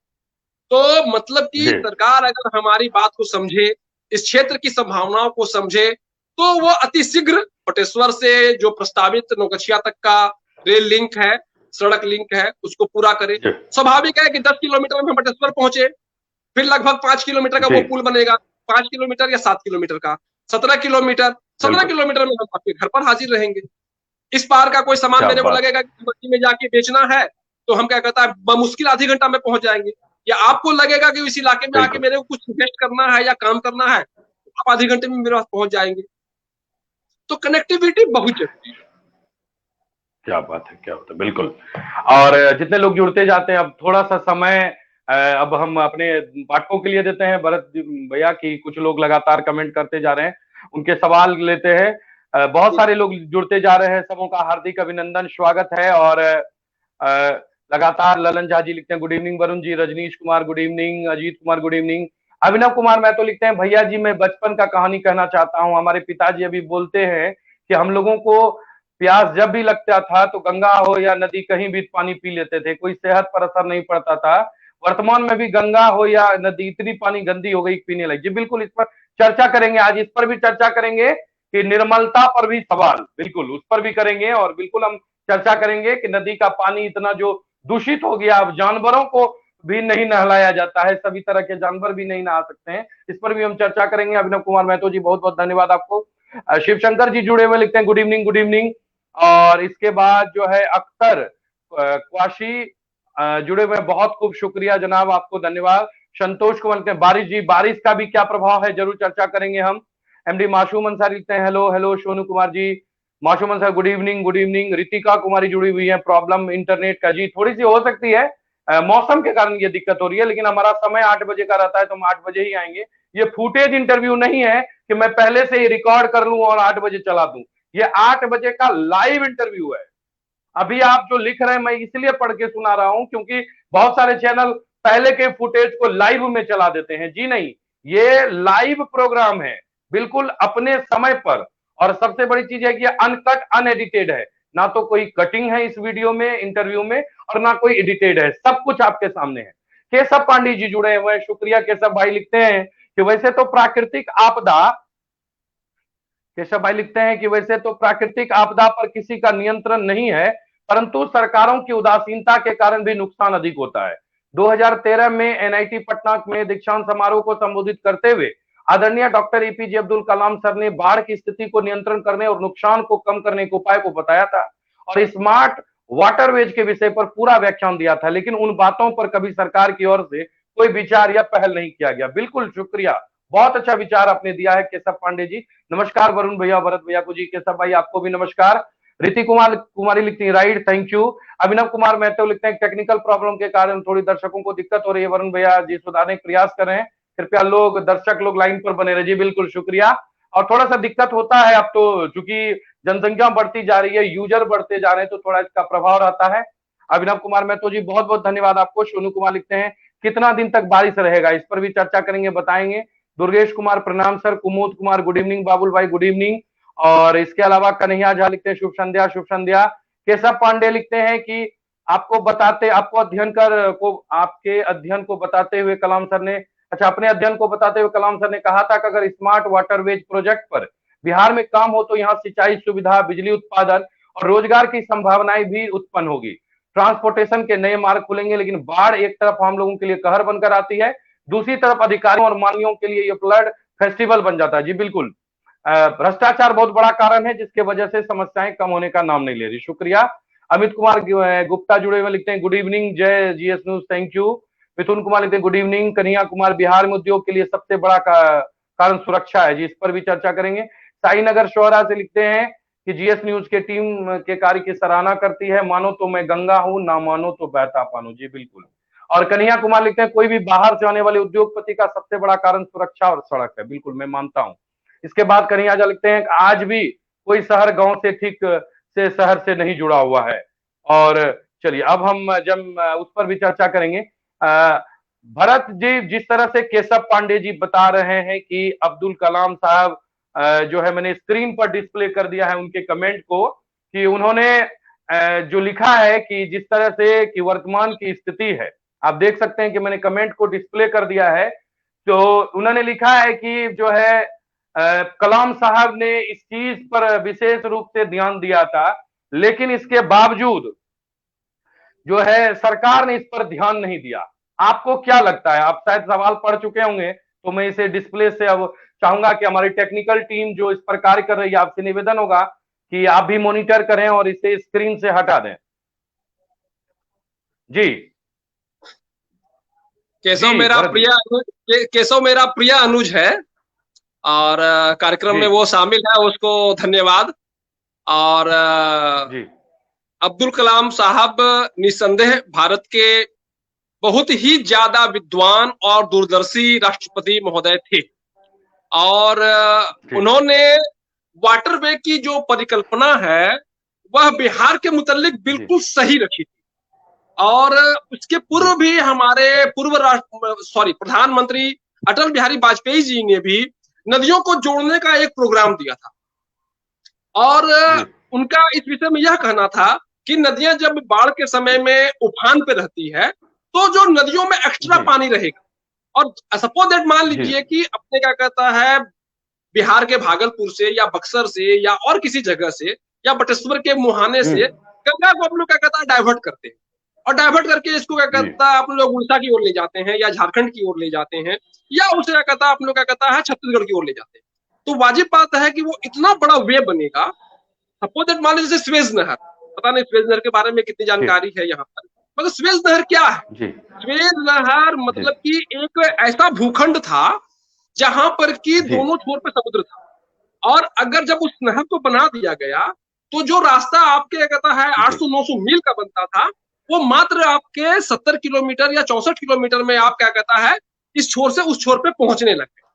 तो मतलब कि जी सरकार अगर हमारी बात को समझे, इस क्षेत्र की संभावनाओं को समझे, तो वो अति शीघ्र बटेश्वर से जो प्रस्तावित नौगछिया तक का रेल लिंक है, सड़क लिंक है, उसको पूरा करे। जी स्वाभाविक है कि 10 किलोमीटर में हम बटेश्वर पहुंचे, फिर लगभग 5 किलोमीटर का जी वो पुल बनेगा, 5 किलोमीटर या 7 किलोमीटर का, 17 किलोमीटर, 17 बिल्कुल। किलोमीटर में हम आपके घर पर हाजिर रहेंगे। इस पार का कोई सामान क्या मेरे को बात। लगेगा कि मंडी में जाके बेचना है, तो हम क्या कहता है बमुश्किल आधे घंटा में पहुंच जाएंगे। या आपको लगेगा कि इस इलाके में आके बिल्कुल। मेरे को कुछ इन्वेस्ट करना है या काम करना है, आप आधे घंटे में मेरे पास पहुंच जाएंगे। तो कनेक्टिविटी बहुत जरूरी है। क्या बात है, क्या बात है, बिल्कुल। और जितने लोग जुड़ते जाते हैं, अब थोड़ा सा समय अब हम अपने पाठकों के लिए देते हैं, भरत भैया की कुछ लोग लगातार कमेंट करते जा रहे हैं, उनके सवाल लेते हैं। बहुत सारे लोग जुड़ते जा रहे हैं, सबों का हार्दिक अभिनंदन, स्वागत है। और लगातार ललन झा जी लिखते हैं good evening Varun ji, Rajneesh Kumar good evening, Ajit Kumar good evening, Abhinav Kumar मैं तो लिखते हैं भैया जी मैं बचपन का कहानी कहना चाहता हूँ। हमारे पिताजी अभी बोलते हैं कि हम लोगों को प्यास जब भी लगता था तो गंगा हो या नदी कहीं भी पानी पी लेते थे, कोई सेहत पर असर नहीं पड़ता था। वर्तमान में भी गंगा हो या नदी इतनी पानी गंदी हो गई पीने लगी। जी बिल्कुल, इस पर चर्चा करेंगे, आज इस पर भी चर्चा करेंगे कि निर्मलता पर भी सवाल, बिल्कुल उस पर भी करेंगे। और बिल्कुल हम चर्चा करेंगे कि नदी का पानी इतना जो दूषित हो गया, अब जानवरों को भी नहीं नहलाया जाता है, सभी तरह के जानवर भी नहीं नहा सकते हैं, इस पर भी हम चर्चा करेंगे। अभिनव कुमार महतो जी बहुत बहुत धन्यवाद आपको। शिव शंकर जी जुड़े हुए लिखते हैं गुड इवनिंग गुड इवनिंग। और इसके बाद जो है अख्तर क्वाशी जुड़े हुए, बहुत खूब शुक्रिया जनाब, आपको धन्यवाद। संतोष कुमार लिखते हैं बारिश जी, बारिश का भी क्या प्रभाव है जरूर चर्चा करेंगे हम। एमडी मासूम अंसारी लिखते हैं hello hello Sonu Kumar ji, Masoom Ansari good evening good evening. Ritika Kumari जुड़ी हुई है, प्रॉब्लम इंटरनेट का जी थोड़ी सी हो सकती है, मौसम के कारण ये दिक्कत हो रही है, लेकिन हमारा समय 8 बजे का रहता है तो हम 8 बजे ही आएंगे। ये फुटेज इंटरव्यू नहीं है कि मैं पहले से ही रिकॉर्ड कर लूं और 8 बजे चला दूं, ये 8 बजे का लाइव इंटरव्यू है। अभी आप जो लिख रहे हैं मैं इसलिए पढ़ के सुना रहा हूं क्योंकि बहुत सारे चैनल पहले के फुटेज को लाइव में चला देते हैं, जी नहीं, ये लाइव प्रोग्राम है, बिल्कुल अपने समय पर। और सबसे बड़ी चीज है कि ये अनकट अनएडिटेड है, ना तो कोई कटिंग है इस वीडियो में इंटरव्यू में और ना कोई एडिटेड है, सब कुछ आपके सामने है। केशव पांडे जी जुड़े हुए हैं, शुक्रिया केशव भाई। लिखते हैं कि वैसे तो प्राकृतिक आपदा, केशव भाई लिखते हैं कि वैसे तो प्राकृतिक आपदा पर किसी का नियंत्रण नहीं है, परंतु सरकारों की उदासीनता के कारण भी नुकसान अधिक होता है। 2013 में एनआईटी पटना में दीक्षांत समारोह को संबोधित करते हुए आदरणीय doctor APJ Abdul Kalam sir ने बाढ़ की स्थिति को नियंत्रण करने और नुकसान को कम करने के उपाय को बताया था और स्मार्ट वाटरवेज के विषय पर पूरा व्याख्यान दिया था, लेकिन उन बातों पर कभी सरकार की ओर से कोई विचार या पहल नहीं किया गया। बिल्कुल शुक्रिया, बहुत अच्छा विचार आपने दिया है केशव पांडे जी। नमस्कार वरुण भैया, भरत भैया को जी, केशव भाई आपको भी नमस्कार। रीति कुमार कुमारी लिखती है right, thank you. Abhinav Kumar Mahato लिखते हैं टेक्निकल प्रॉब्लम के कारण थोड़ी दर्शकों को दिक्कत हो रही है, वरुण भैया जी सुधारने का प्रयास कर रहे हैं, कृपया लोग दर्शक लोग लाइन पर बने रहे। जी बिल्कुल शुक्रिया। और थोड़ा सा दिक्कत होता है अब तो, चूंकि जनसंख्या बढ़ती जा रही है, यूजर बढ़ते जा रहे हैं, तो थोड़ा इसका प्रभाव रहता है। अभिनव कुमार महतो जी बहुत बहुत धन्यवाद आपको। सोनू कुमार लिखते हैं कितना दिन तक बारिश रहेगा, इस पर भी चर्चा करेंगे, बताएंगे। दुर्गेश कुमार प्रणाम sir, Kumod Kumar good evening, Babul भाई गुड इवनिंग। और इसके अलावा कन्हैया झा लिखते हैं शुभ संध्या शुभ संध्या। केशव पांडे लिखते हैं कि आपको अध्ययन कर को आपके अध्ययन को बताते हुए कलाम सर ने, अच्छा अपने अध्ययन को बताते हुए कलाम सर ने कहा था कि अगर स्मार्ट वाटरवेज प्रोजेक्ट पर बिहार में काम हो तो यहाँ सिंचाई सुविधा, बिजली उत्पादन और रोजगार की संभावनाएं भी उत्पन्न होगी, ट्रांसपोर्टेशन के नए मार्ग खुलेंगे। लेकिन बाढ़ एक तरफ हम लोगों के लिए कहर बनकर आती है, दूसरी तरफ अधिकारियों और मालियों के लिए ये फ्लड फेस्टिवल बन जाता है। जी बिल्कुल, भ्रष्टाचार बहुत बड़ा कारण है जिसके वजह से समस्याएं कम होने का नाम नहीं ले रही। शुक्रिया। अमित कुमार गुप्ता जुड़े हुए लिखते हैं गुड इवनिंग, जय जीएस न्यूज, थैंक यू। मिथुन कुमार लिखते हैं गुड इवनिंग। कन्हैया कुमार बिहार में उद्योग के लिए सबसे बड़ा कारण सुरक्षा है जी, इस पर भी चर्चा करेंगे। साई नगर शोहरा से लिखते हैं कि जीएस न्यूज के टीम के कार्य की सराहना करती है, मानो तो मैं गंगा हूं ना मानो तो बहता पानो। जी बिल्कुल। और कन्हैया कुमार लिखते हैं कोई भी बाहर से आने वाले उद्योगपति का सबसे बड़ा कारण सुरक्षा और सड़क है, बिल्कुल मैं मानता हूं। इसके बाद कन्हैया जा लिखते हैं आज भी कोई शहर गांव से ठीक से शहर से नहीं जुड़ा हुआ है। और चलिए अब हम जब उस पर भी चर्चा करेंगे। भरत जी, जिस तरह से केशव पांडे जी बता रहे हैं कि अब्दुल कलाम साहब जो है, मैंने स्क्रीन पर डिस्प्ले कर दिया है उनके कमेंट को, कि उन्होंने जो लिखा है कि जिस तरह से कि वर्तमान की स्थिति है, आप देख सकते हैं कि मैंने कमेंट को डिस्प्ले कर दिया है। तो उन्होंने लिखा है कि जो है कलाम साहब ने इस चीज पर विशेष रूप से ध्यान दिया था, लेकिन इसके बावजूद जो है सरकार ने इस पर ध्यान नहीं दिया। आपको क्या लगता है? आप शायद सवाल पढ़ चुके होंगे, तो मैं इसे डिस्प्ले से अब चाहूंगा कि हमारी टेक्निकल टीम जो इस पर कार्य कर रही है, आपसे निवेदन होगा कि आप भी मॉनिटर करें और इसे स्क्रीन से हटा दें। जी केशव जी मेरा भरत जी। प्रिय अनुज, केशव मेरा प्रिय अनुज है, और कार्यक्रम जी में वो शामिल है, उसको धन्यवाद। और जी अब्दुल कलाम साहब निस्संदेह भारत के बहुत ही ज्यादा विद्वान और दूरदर्शी राष्ट्रपति महोदय थे। और जी उन्होंने वाटरवे की जो परिकल्पना है वह बिहार के मुतालिक जी बिल्कुल सही रखी थी। और उसके जी पूर्व भी हमारे पूर्व प्रधानमंत्री अटल बिहारी वाजपेयी जी ने भी नदियों को जोड़ने का एक प्रोग्राम दिया था। और जी उनका इस विषय में यह कहना था कि नदियां जब बाढ़ के समय में उफान पे रहती है तो जो नदियों में एक्स्ट्रा जी पानी रहेगा, और सपोज दैट मान जी लीजिए कि अपने क्या कहता है बिहार के भागलपुर से या बक्सर से या और किसी जगह से या बटेश्वर के मुहाने से गंगा को हम लोग क्या कहता है डाइवर्ट करते हैं, और डाइवर्ट करके इसको क्या जी कहता है आप लोग उड़ीसा की ओर ले जाते हैं या झारखंड की ओर ले जाते हैं, या उसे क्या कहता है आप लोग क्या कहता है छत्तीसगढ़ की ओर ले जाते हैं। तो वाजिब बात है कि वो इतना बड़ा वे बनेगा। सपोज दैट मान लीजिए स्वेज नहर, पता नहीं स्वेज नहर के बारे में कितनी जी जानकारी है यहाँ पर, मगर स्वेज नहर क्या है? जी स्वेज नहर जी मतलब कि एक ऐसा भूखंड था जहां पर कि जी दोनों छोर पे समुद्र था। और अगर जब उस नहर को बना दिया गया तो जो रास्ता आपके कहता है जी 800-900 मील का बनता था, वो मात्र आपके 70 किलोमीटर या 64 किलोमीटर में आप क्या कहता है इस छोर से उस छोर पे पहुंचने लग गए।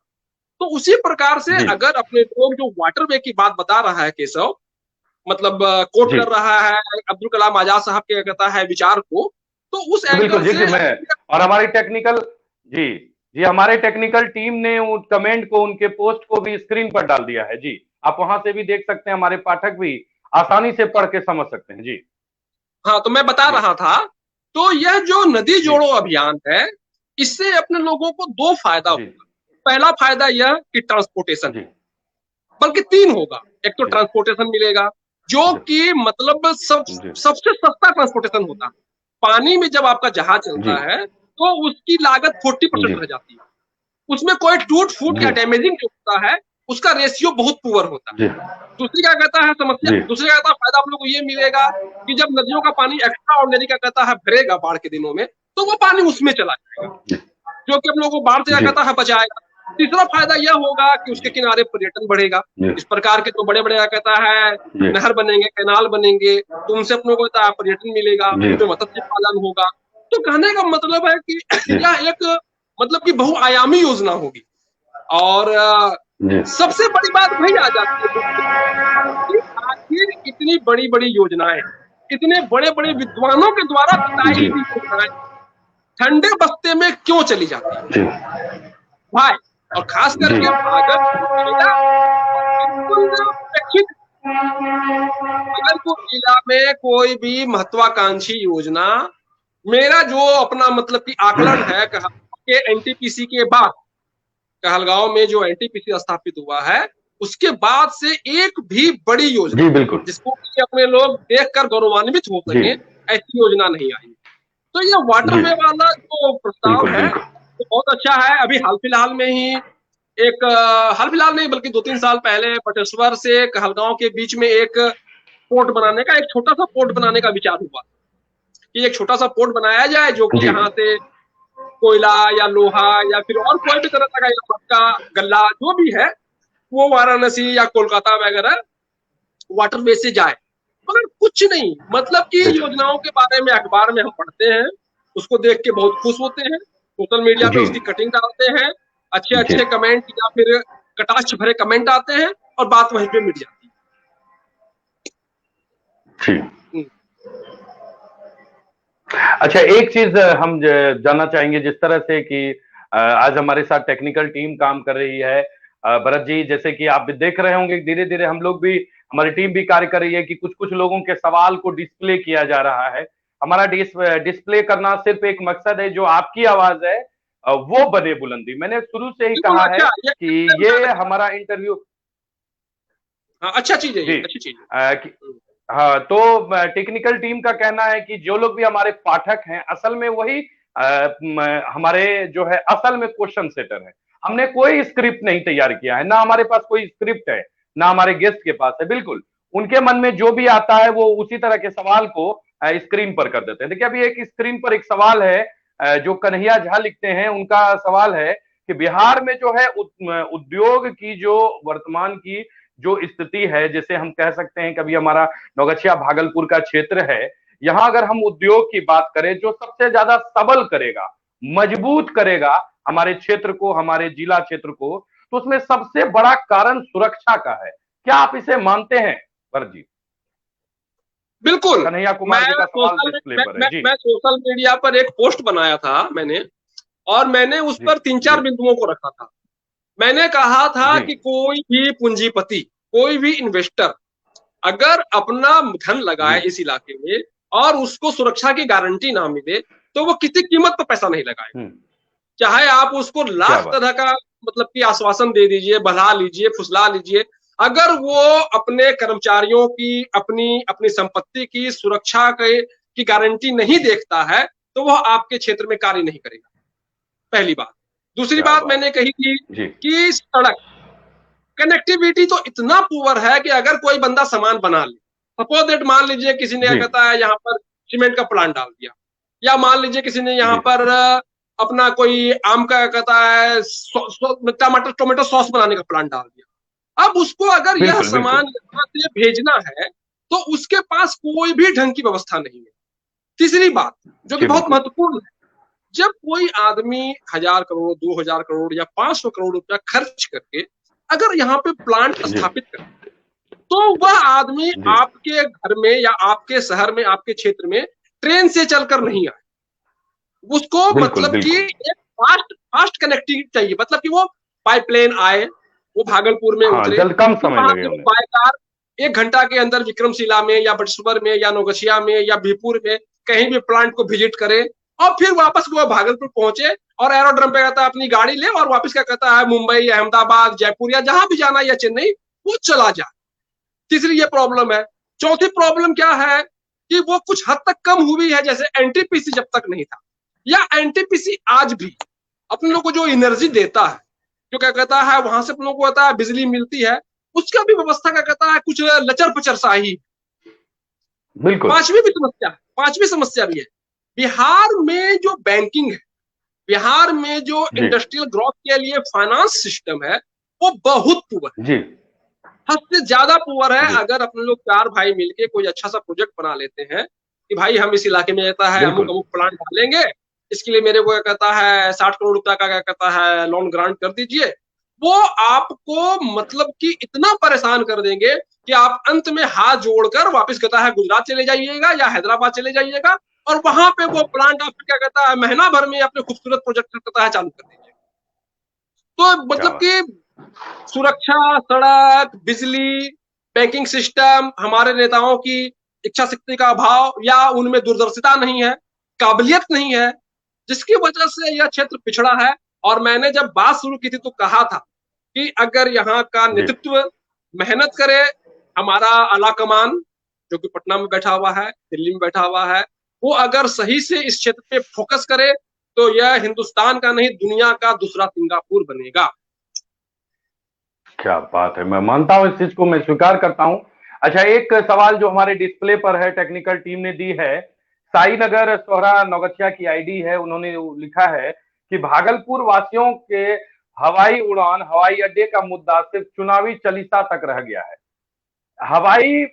तो उसी प्रकार से जी अगर अपने लोग जो वाटरवे की बात बता रहा है केशव, मतलब कोट जी कर रहा है अब्दुल कलाम आजाद साहब के कहता है विचार को, तो उस जी बिल्कुल एंगल जी से मैं और हमारी टेक्निकल जी जी हमारे टेक्निकल टीम ने उन कमेंट को उनके पोस्ट को भी स्क्रीन पर डाल दिया है जी। आप वहां से भी देख सकते हैं, हमारे पाठक भी आसानी से पढ़ के समझ सकते हैं जी। हाँ तो मैं बता जी रहा था, तो यह जो नदी जी जोड़ो अभियान है इससे अपने लोगों को दो फायदा जी होगा। पहला फायदा यह कि ट्रांसपोर्टेशन, जी बल्कि तीन होगा। एक तो जी ट्रांसपोर्टेशन मिलेगा जो जी कि मतलब जी सबसे सस्ता ट्रांसपोर्टेशन होता है। पानी में जब आपका जहाज जी चलता है तो उसकी लागत 40% जी रह जाती है। उसमें कोई टूट फूट या जी डैमेजिंग जो होता है उसका रेशियो बहुत पुअर होता है। जी दूसरी क्या कहता है समस्या, जी दूसरी क्या कहता है फायदा आप लोग को ये मिलेगा कि जब नदियों का पानी एक्स्ट्रा ऑर्डिनरी क्या कहता है भरेगा बाढ़ के दिनों में, तो वो पानी उसमें चला जाएगा जो कि हम लोग को बाढ़ से क्या जी कहता है बचाएगा। तीसरा फायदा यह होगा कि उसके किनारे पर्यटन बढ़ेगा। जी इस प्रकार के जो बड़े बड़े क्या कहता है जी नहर बनेंगे, कैनाल बनेंगे, तो उनसे अपनों को पर्यटन मिलेगा, जी उसमें मत्स्य पालन होगा। तो कहने का मतलब है कि जी यह एक मतलब कि बहुआयामी योजना होगी। और जी सबसे बड़ी बात वही आ जाती है कि आखिर इतनी बड़ी बड़ी योजनाएं, इतने बड़े बड़े विद्वानों के द्वारा बताई जी हुई योजनाएं ठंडे बस्ते में क्यों चली जाती है जी भाई? और खास जी करके भागलपुर जिला बिल्कुल उपेक्षित। भागलपुर जिला में कोई भी महत्वाकांक्षी योजना, मेरा जो अपना मतलब कि आकलन है के एनटीपीसी के बाद, कहलगांव में जो एनटीपीसी स्थापित हुआ है उसके बाद से एक भी बड़ी योजना जी बिल्कुल जिसको कि अपने लोग देखकर गौरवान्वित हो जी सके ऐसी योजना नहीं आई। तो ये जी वाटरवे वाला जो प्रस्ताव बिल्कुल है बिल्कुल तो बहुत अच्छा है। अभी हाल फिलहाल में ही एक हाल फिलहाल नहीं बल्कि 2-3 साल पहले बटेश्वर से कहलगांव के बीच में एक पोर्ट बनाने का, एक छोटा सा पोर्ट बनाने का विचार हुआ कि एक छोटा सा पोर्ट बनाया जाए जो कि जी यहाँ से कोयला या लोहा या फिर और कोई भी तरह का या पक्का गल्ला जो भी है वो वाराणसी या कोलकाता वगैरह वाटरवे से जाए। मगर कुछ नहीं, मतलब कि जी योजनाओं के बारे में अखबार में हम पढ़ते हैं, उसको देख के बहुत खुश होते हैं, सोशल मीडिया पे जी उसकी कटिंग डालते हैं, अच्छे जी अच्छे कमेंट या फिर कटाक्ष भरे कमेंट आते हैं और बात वहीं पे मिट जाती जी है। अच्छा, एक चीज हम जानना चाहेंगे, जिस तरह से कि आज हमारे साथ टेक्निकल टीम काम कर रही है, भरत जी, जैसे कि आप भी देख रहे होंगे धीरे धीरे हम लोग भी, हमारी टीम भी कार्य कर रही है कि कुछ कुछ लोगों के सवाल को डिस्प्ले किया जा रहा है। हमारा डिस्प्ले करना सिर्फ एक मकसद है, जो आपकी आवाज है वो बने बुलंदी। मैंने शुरू से ही बिल्कुल कहा है अच्छा, कि ये हमारा इंटरव्यू हाँ, अच्छा चीज है, ये जी अच्छी चीज है। हाँ, तो टेक्निकल टीम का कहना है कि जो लोग भी हमारे पाठक हैं असल में वही हमारे जो है असल में क्वेश्चन सेटर है। हमने कोई स्क्रिप्ट नहीं तैयार किया है, ना हमारे पास कोई स्क्रिप्ट है, ना हमारे गेस्ट के पास है। बिल्कुल उनके मन में जो भी आता है वो उसी तरह के सवाल को स्क्रीन पर कर देते हैं। देखिए अभी एक स्क्रीन पर एक सवाल है जो कन्हैया झा लिखते हैं, उनका सवाल है कि बिहार में जो है उद्योग की जो वर्तमान की जो स्थिति है, जैसे हम कह सकते हैं कि अभी हमारा नौगछिया भागलपुर का क्षेत्र है, यहाँ अगर हम उद्योग की बात करें, जो सबसे ज्यादा सबल करेगा, मजबूत करेगा हमारे क्षेत्र को, हमारे जिला क्षेत्र को, तो उसमें सबसे बड़ा कारण सुरक्षा का है। क्या आप इसे मानते हैं भरत जी? बिल्कुल। कन्हैया कुमार जी का सवाल डिस्प्ले पर है जी। मैं सोशल मीडिया पर एक पोस्ट बनाया था मैंने, और मैंने उस पर 3-4 बिंदुओं को रखा था। मैंने कहा था कि कोई भी पूंजीपति, कोई भी इन्वेस्टर अगर अपना धन लगाए इस इलाके में और उसको सुरक्षा की गारंटी ना मिले, तो वो किसी कीमत पर पैसा नहीं लगाए। चाहे आप उसको लाख तरह का मतलब कि आश्वासन दे दीजिए, बधा लीजिए, फुसला लीजिए, अगर वो अपने कर्मचारियों की, अपनी संपत्ति की सुरक्षा की गारंटी नहीं देखता है, तो वह आपके क्षेत्र में कार्य नहीं करेगा। पहली बात। दूसरी बात मैंने कही थी कि सड़क कनेक्टिविटी तो इतना पुअर है कि अगर कोई बंदा सामान बना ले, सपोज दैट मान लीजिए किसी ने कहता है यहाँ पर सीमेंट का प्लांट डाल दिया, या मान लीजिए किसी ने यहाँ पर अपना कोई आम का कहता है टमाटर टोमेटो सॉस बनाने का प्लांट डाल दिया। अब उसको अगर यह सामान यहाँ से भेजना है तो उसके पास कोई भी ढंग की व्यवस्था नहीं है। तीसरी बात जो कि बहुत महत्वपूर्ण है, जब कोई आदमी 1000 करोड़, 2000 करोड़ या 500 करोड़ रुपया खर्च करके अगर यहाँ पे प्लांट स्थापित करे, तो वह आदमी आपके घर में या आपके शहर में, आपके क्षेत्र में ट्रेन से चलकर नहीं आए। उसको मतलब कि एक फास्ट कनेक्टिविटी चाहिए, मतलब कि वो पाइपलाइन आए, वो भागलपुर में उतरे, कम समय लगे, बाय कार 1 घंटा के अंदर विक्रमशिला में या बटसवर में या नौगछिया में या बीपुर में कहीं भी प्लांट को विजिट करे, और फिर वापस वो भागलपुर पहुंचे और एरोड्रम पे कहता है अपनी गाड़ी ले और वापस क्या कहता है मुंबई, अहमदाबाद, जयपुर या जहां भी जाना या चेन्नई, वो चला जाए। तीसरी ये प्रॉब्लम है। चौथी प्रॉब्लम क्या है कि वो कुछ हद तक कम हुई है, जैसे एनटीपीसी जब तक नहीं था, या एनटीपीसी आज भी अपने लोग को जो एनर्जी देता है, जो क्या कहता है वहां से अपने लोग को कहता है बिजली मिलती है, उसका भी व्यवस्था क्या कहता है कुछ लचर पचर सा ही। बिल्कुल। पांचवी समस्या भी है, बिहार में जो बैंकिंग है, बिहार में जो इंडस्ट्रियल ग्रोथ के लिए फाइनेंस सिस्टम है, वो बहुत पुअर है, हद से ज्यादा पुअर है। अगर अपने लोग 4 भाई मिलके कोई अच्छा सा प्रोजेक्ट बना लेते हैं कि भाई हम इस इलाके में रहता है, अमुक प्लांट डालेंगे, इसके लिए मेरे को क्या कहता है 60 करोड़ रुपया का क्या कहता है लोन ग्रांट कर दीजिए, वो आपको मतलब कि इतना परेशान कर देंगे कि आप अंत में हाथ जोड़कर वापस कहता है गुजरात चले जाइएगा या हैदराबाद चले जाइएगा, और वहां पे वो प्लांट आप क्या कहता है महीना भर में अपने खूबसूरत प्रोजेक्ट करता है चालू कर दीजिए। तो मतलब कि सुरक्षा, सड़क, बिजली, बैंकिंग सिस्टम, हमारे नेताओं की इच्छा शक्ति का अभाव या उनमें दूरदर्शिता नहीं है, काबिलियत नहीं है, जिसकी वजह से यह क्षेत्र पिछड़ा है। और मैंने जब बात शुरू की थी तो कहा था कि अगर यहाँ का नेतृत्व मेहनत करे, हमारा आला कमान जो कि पटना में बैठा हुआ है, दिल्ली में बैठा हुआ है, वो अगर सही से इस क्षेत्र पे फोकस करे तो यह हिंदुस्तान का नहीं दुनिया का दूसरा सिंगापुर बनेगा। क्या बात है, मैं मानता हूं इस चीज को, मैं स्वीकार करता हूं। अच्छा, एक सवाल जो हमारे डिस्प्ले पर है, टेक्निकल टीम ने दी है, साई नगर सोहरा नौगछिया की आईडी है, उन्होंने लिखा है कि भागलपुर वासियों के हवाई उड़ान, हवाई अड्डे का मुद्दा सिर्फ चुनावी चालीसा तक रह गया है। हवाई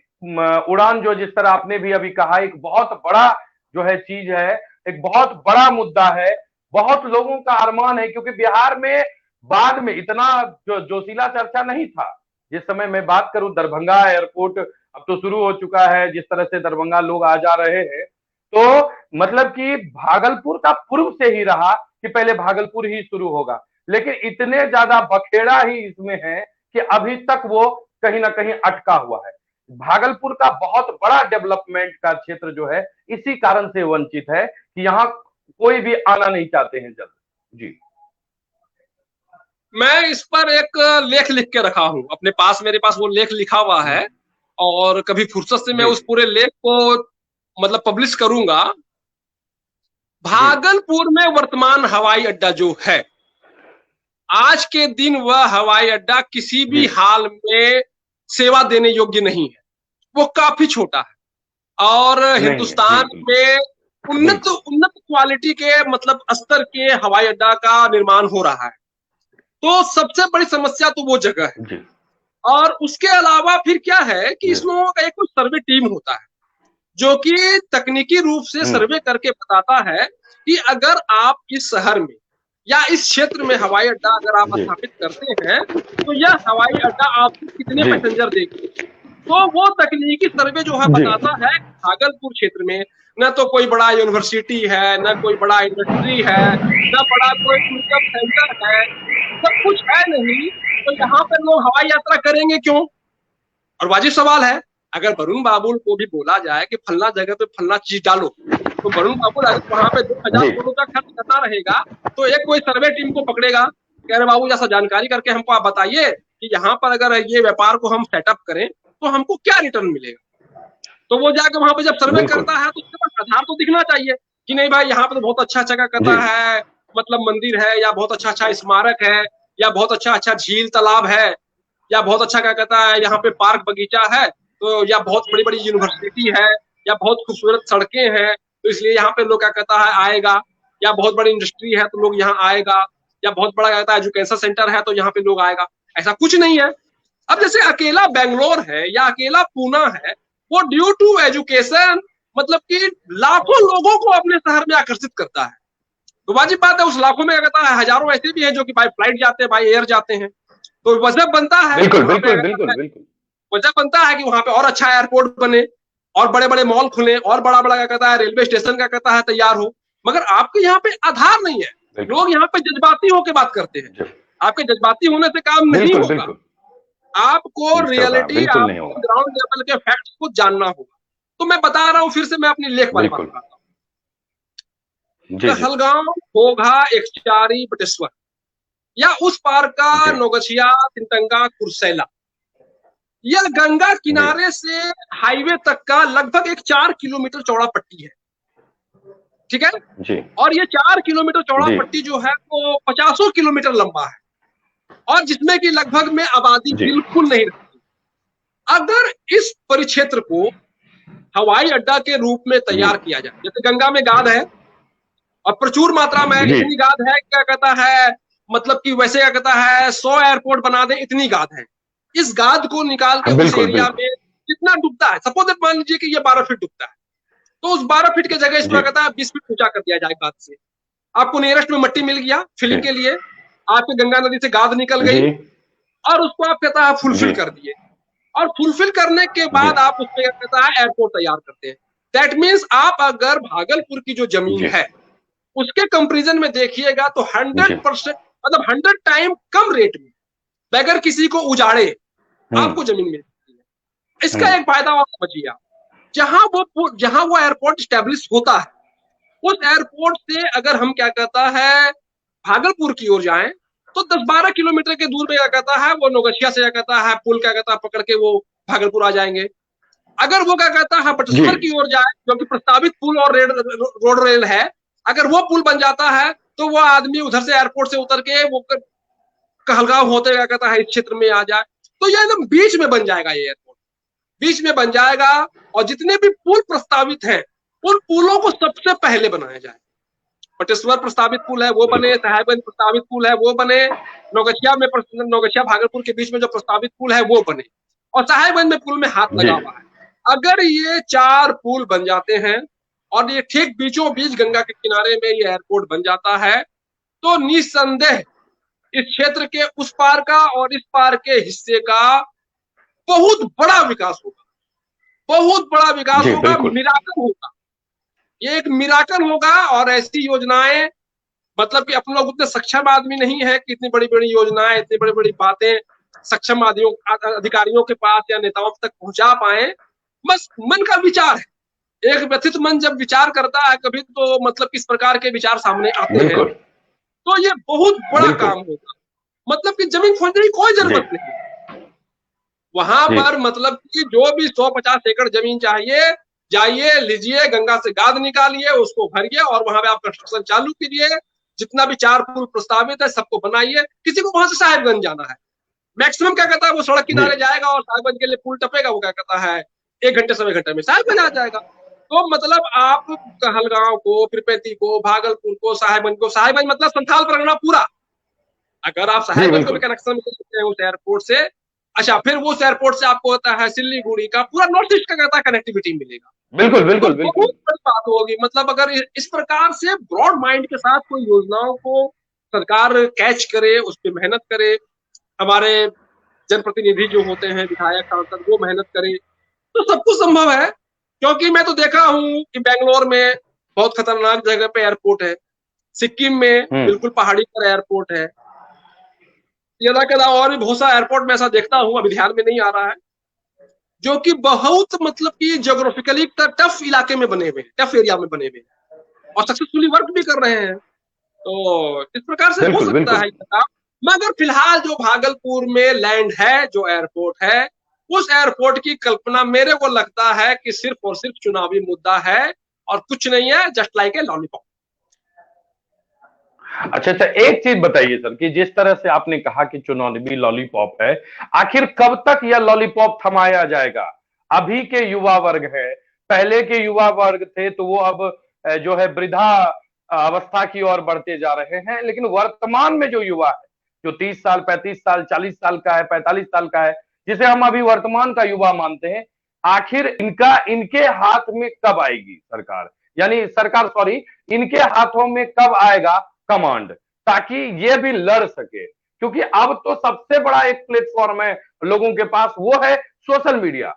उड़ान जो जिस तरह आपने भी अभी कहा, एक बहुत बड़ा जो है चीज है, एक बहुत बड़ा मुद्दा है, बहुत लोगों का अरमान है, क्योंकि बिहार में बाद में इतना जो जोशीला चर्चा नहीं था। जिस समय मैं बात करूं, दरभंगा एयरपोर्ट अब तो शुरू हो चुका है, जिस तरह से दरभंगा लोग आ जा रहे हैं, तो मतलब कि भागलपुर का पूर्व से ही रहा कि पहले भागलपुर ही शुरू होगा, लेकिन इतने ज्यादा बखेड़ा ही इसमें है कि अभी तक वो कहीं ना कहीं अटका हुआ है। भागलपुर का बहुत बड़ा डेवलपमेंट का क्षेत्र जो है इसी कारण से वंचित है कि यहाँ कोई भी आना नहीं चाहते हैं जल्द। जी, मैं इस पर एक लेख लिख के रखा हूं अपने पास, मेरे पास वो लेख लिखा हुआ है, और कभी फुर्सत से मैं उस पूरे लेख को मतलब पब्लिश करूंगा। भागलपुर में वर्तमान हवाई अड्डा जो है, आज के दिन वह हवाई अड्डा किसी भी हाल में सेवा देने योग्य नहीं है, वो काफी छोटा है। और नहीं, हिंदुस्तान जी, में उन्नत बिल्कुल, उन्नत क्वालिटी के मतलब स्तर के हवाई अड्डा का निर्माण हो रहा है। तो सबसे बड़ी समस्या तो वो जगह है। जी, और उसके अलावा फिर क्या है कि जी, इस लोगों का एक कोई सर्वे टीम होता है जो कि तकनीकी रूप से हुँ, सर्वे करके बताता है कि अगर आप इस शहर में या इस क्षेत्र में हवाई अड्डा अगर आप जी, स्थापित करते हैं तो यह हवाई अड्डा आपको कितने जी, पैसेंजर देगा। तो वो तकनीकी सर्वे जो है जी, बताता है कि भागलपुर क्षेत्र में न तो कोई बड़ा यूनिवर्सिटी है, न कोई बड़ा इंडस्ट्री है, न बड़ा कोई टूरिज्म सेंटर है, सब कुछ है नहीं, तो यहाँ पर लोग हवाई यात्रा करेंगे क्यों? और वाजिब सवाल है। अगर वरुण बाबुल को भी बोला जाए कि फलना जगह पे फलना चीज डालो, तो वरुण बाबुल अगर वहां पे 2,000 जी, करोड़ का खर्च करता रहेगा तो एक कोई सर्वे टीम को पकड़ेगा, कह रहे बाबू जैसा जानकारी करके हमको आप बताइए कि यहाँ पर अगर ये व्यापार को हम सेटअप करें तो हमको क्या रिटर्न मिलेगा। तो वो जाके वहां पे जब सर्वे बिल्कुल, करता है तो उसके पास आधार तो दिखना चाहिए कि नहीं भाई यहाँ पे तो बहुत अच्छा जगह जी, कहता है, मतलब मंदिर है या बहुत अच्छा अच्छा स्मारक है या बहुत अच्छा अच्छा झील तालाब है या बहुत अच्छा क्या कहता है यहाँ पे पार्क बगीचा है, तो या बहुत बड़ी बड़ी यूनिवर्सिटी है या बहुत खूबसूरत सड़कें हैं तो इसलिए यहाँ पे लोग क्या कहता है आएगा, या बहुत बड़ी इंडस्ट्री है तो लोग यहाँ आएगा, या बहुत बड़ा कहता है एजुकेशन सेंटर है तो यहाँ पे लोग आएगा। ऐसा कुछ नहीं है। अब जैसे अकेला बेंगलोर है या अकेला पूना है, वो ड्यू टू एजुकेशन मतलब कि लाखों लोगों को अपने शहर में आकर्षित करता है। तो वाजिब बात है उस लाखों में कहता है हजारों ऐसे भी हैं जो कि बाई फ्लाइट जाते हैं, बाई एयर जाते हैं। तो वजह बनता है कि बिल्कुल, वहां पे बिल्कुल, बिल्कुल, बिल्कुल, वजह बनता है कि वहां पे और अच्छा एयरपोर्ट बने और बड़े बड़े मॉल खुले और बड़ा बड़ा क्या कहता है रेलवे स्टेशन का कहता है तैयार हो। मगर आपके यहाँ पे आधार नहीं है। बिल्कुल, लोग यहाँ पे जज्बाती होकर बात करते हैं। जी, आपके जज्बाती होने से काम नहीं बिल्कुल, होगा। बिल्कुल, आपको नहीं होगा, रियलिटी, बिल्कुल नहीं आपको होगा, ग्राउंड लेवल के फैक्ट्स को जानना होगा। तो मैं बता रहा हूं फिर से, मैं अपनी लेख वाली बात बिल्कुल, बताता हूँ। जी, जी, कहलगांव, घोघा, एकचारी, बटेश्वर या उस पार का जी, नौगछिया, तिनतंगा, कुर्सेला, यह गंगा जी, किनारे से हाईवे तक का लगभग एक 4 किलोमीटर चौड़ा पट्टी है। ठीक है। जी, और ये 4 किलोमीटर चौड़ा जी, पट्टी जो है वो 50 किलोमीटर लंबा है और जिसमें कि लगभग में आबादी जी, बिल्कुल नहीं रहती। अगर इस परिक्षेत्र को हवाई अड्डा के रूप में जी, तैयार किया जाए, जैसे गंगा में गाद है और प्रचुर मात्रा में जी, इतनी गाद है क्या कहता है, मतलब कि वैसे क्या कहता है 100 एयरपोर्ट बना दे इतनी गाद है। इस गाद को निकाल के उस बिल्कुल, एरिया बिल्कुल, में जितना डूबता है, सपोज मान लीजिए कि ये 12 फीट डूबता है, तो उस 12 फीट की जगह इसको जी, क्या कहता है 20 फीट ऊंचा कर दिया जाए गाद से। आपको नियरेस्ट में मट्टी मिल गया जी, फिलिंग के लिए, आपके गंगा नदी से गाद निकल जी, गई और उसको आप कहता है फुलफिल जी, कर दिए। और फुलफिल करने के जी, बाद आप उसमें क्या कहता है एयरपोर्ट तैयार करते हैं। दैट मीन्स आप अगर भागलपुर की जो जमीन जी, है उसके कंपेरिजन में देखिएगा तो जी, 100% मतलब 100 टाइम कम रेट में बगैर किसी को उजाड़े हुँ, आपको जमीन मिल सकती है। हुँ, इसका एक फायदा और समझिए आप, जहां वो एयरपोर्ट स्टैब्लिश होता है उस एयरपोर्ट से अगर हम क्या कहता है भागलपुर की ओर जाएं तो 10-12 किलोमीटर के दूर में क्या कहता है वो नौगछिया से क्या कहता है पुल क्या कहता है पकड़ के वो भागलपुर आ जाएंगे। अगर वो क्या कहता है जी, बटेश्वर की ओर जाए जो कि प्रस्तावित पुल और रोड रेल है, अगर वो पुल बन जाता है तो वो आदमी उधर से एयरपोर्ट से उतर के वो कहलगांव होते क्या कहता है इस क्षेत्र में आ जाए। तो ये एकदम बीच में बन जाएगा ये एयरपोर्ट, बीच में बन जाएगा। और जितने भी पुल प्रस्तावित हैं उन पुलों को सबसे पहले बनाया जाए। बटेश्वर प्रस्तावित पुल है वो बने, बिल्कुल, साहेबगंज प्रस्तावित पुल है वो बने, नौगछिया भागलपुर के बीच में जो प्रस्तावित पुल है वो बने, और साहेबगंज में पुल में हाथ जी, लगा हुआ है। अगर ये 4 पुल बन जाते हैं और ये ठीक बीचों बीच गंगा के किनारे में ये एयरपोर्ट बन जाता है तो निस्संदेह इस क्षेत्र के उस पार का और इस पार के हिस्से का बहुत बड़ा विकास होगा, बहुत बड़ा विकास जी, होगा, बिल्कुल, मिराकल होगा। ये एक मिराकल होगा। और ऐसी योजनाएं मतलब कि अपन लोग उतने सक्षम आदमी नहीं है कि इतनी बड़ी बड़ी योजनाएं इतनी बड़ी बड़ी बातें सक्षम अधिकारियों के पास या नेताओं तक पहुंचा पाए। बस मन का विचार है, एक व्यथित मन जब विचार करता है कभी तो मतलब किस प्रकार के विचार सामने आते हैं। बिल्कुल, तो ये बहुत बड़ा बिल्कुल, काम होगा। मतलब कि जमीन खोजने की कोई जी, जरूरत नहीं, वहां जी, पर मतलब कि जो भी 150 एकड़ जमीन चाहिए जाइए लीजिए, गंगा से गाद निकालिए उसको भरिए और वहां पे आप कंस्ट्रक्शन चालू कीजिए। जितना भी 4 पुल प्रस्तावित है सबको बनाइए। किसी को वहां से साहेबगंज जाना है, मैक्सिमम क्या कहता है वो सड़क जी, किनारे जाएगा और साहेबगंज के लिए पुल टपेगा, वो क्या कहता है 1 घंटे सवा घंटे में साहिबगंज आ जाएगा। तो मतलब आप कहलगांव को, पीरपैंती को, भागलपुर को, साहिबगंज मतलब संथाल परगना पूरा, अगर आप साहिबगंज को भी कनेक्शन में सकते हैं उस एयरपोर्ट से। अच्छा, फिर वो उस एयरपोर्ट से आपको होता है सिल्लीगुड़ी का, पूरा नॉर्थ ईस्ट का कहता है कनेक्टिविटी मिलेगा। बिल्कुल बिल्कुल तो बिल्कुल। बहुत बड़ी बात होगी। मतलब अगर इस प्रकार से ब्रॉड माइंड के साथ कोई योजनाओं को सरकार कैच करे, उस पर मेहनत करे, हमारे जनप्रतिनिधि जो होते हैं, विधायक सांसद, वो मेहनत करे, तो सब कुछ संभव है। क्योंकि मैं तो देखा हूं कि बेंगलोर में बहुत खतरनाक जगह पे एयरपोर्ट है, सिक्किम में बिल्कुल पहाड़ी पर एयरपोर्ट है, ये अलावा और भी बहुत सा एयरपोर्ट में ऐसा देखता हूं, अभी ध्यान में नहीं आ रहा है, जो कि बहुत मतलब कि ज्योग्राफिकली टफ इलाके में बने हुए, टफ एरिया में बने हुए, और सक्सेसफुली वर्क भी कर रहे हैं। तो इस प्रकार से हो सकता है ये काम। मगर फिलहाल जो भागलपुर में लैंड है, जो एयरपोर्ट है, उस एयरपोर्ट की कल्पना मेरे को लगता है कि सिर्फ और सिर्फ चुनावी मुद्दा है और कुछ नहीं है, जस्ट लाइक ए लॉलीपॉप। अच्छा अच्छा, एक चीज बताइए सर कि जिस तरह से आपने कहा कि चुनावी लॉलीपॉप है, आखिर कब तक यह लॉलीपॉप थमाया जाएगा? अभी के युवा वर्ग है, पहले के युवा वर्ग थे तो वो अब जो है वृद्धा अवस्था की ओर बढ़ते जा रहे हैं, लेकिन वर्तमान में जो युवा है, जो 30 साल 35 साल 40 साल का है, 45 साल का है, जिसे हम अभी वर्तमान का युवा मानते हैं, आखिर इनके हाथ में कब आएगी सरकार, यानी सरकार सॉरी, इनके हाथों में कब आएगा कमांड, ताकि ये भी लड़ सके? क्योंकि अब तो सबसे बड़ा एक प्लेटफॉर्म है लोगों के पास, वो है सोशल मीडिया।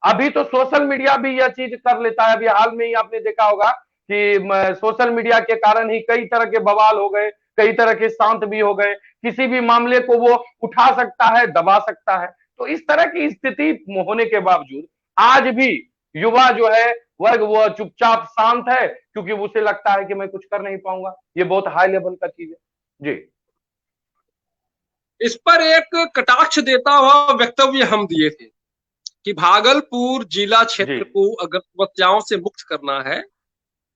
अभी तो सोशल मीडिया भी यह चीज कर लेता है। अभी हाल में ही आपने देखा होगा कि सोशल मीडिया के कारण ही कई तरह के बवाल हो गए, कई तरह के शांत भी हो गए, किसी भी मामले को वो उठा सकता है, दबा सकता है। तो इस तरह की स्थिति होने के बावजूद आज भी युवा जो है वर्ग वो चुपचाप शांत है, क्योंकि उसे लगता है कि मैं कुछ कर नहीं पाऊंगा। ये बहुत हाई लेवल का चीज है जी। इस पर एक कटाक्ष देता हुआ वक्तव्य हम दिए थे कि भागलपुर जिला क्षेत्र को अगर समस्याओं से मुक्त करना है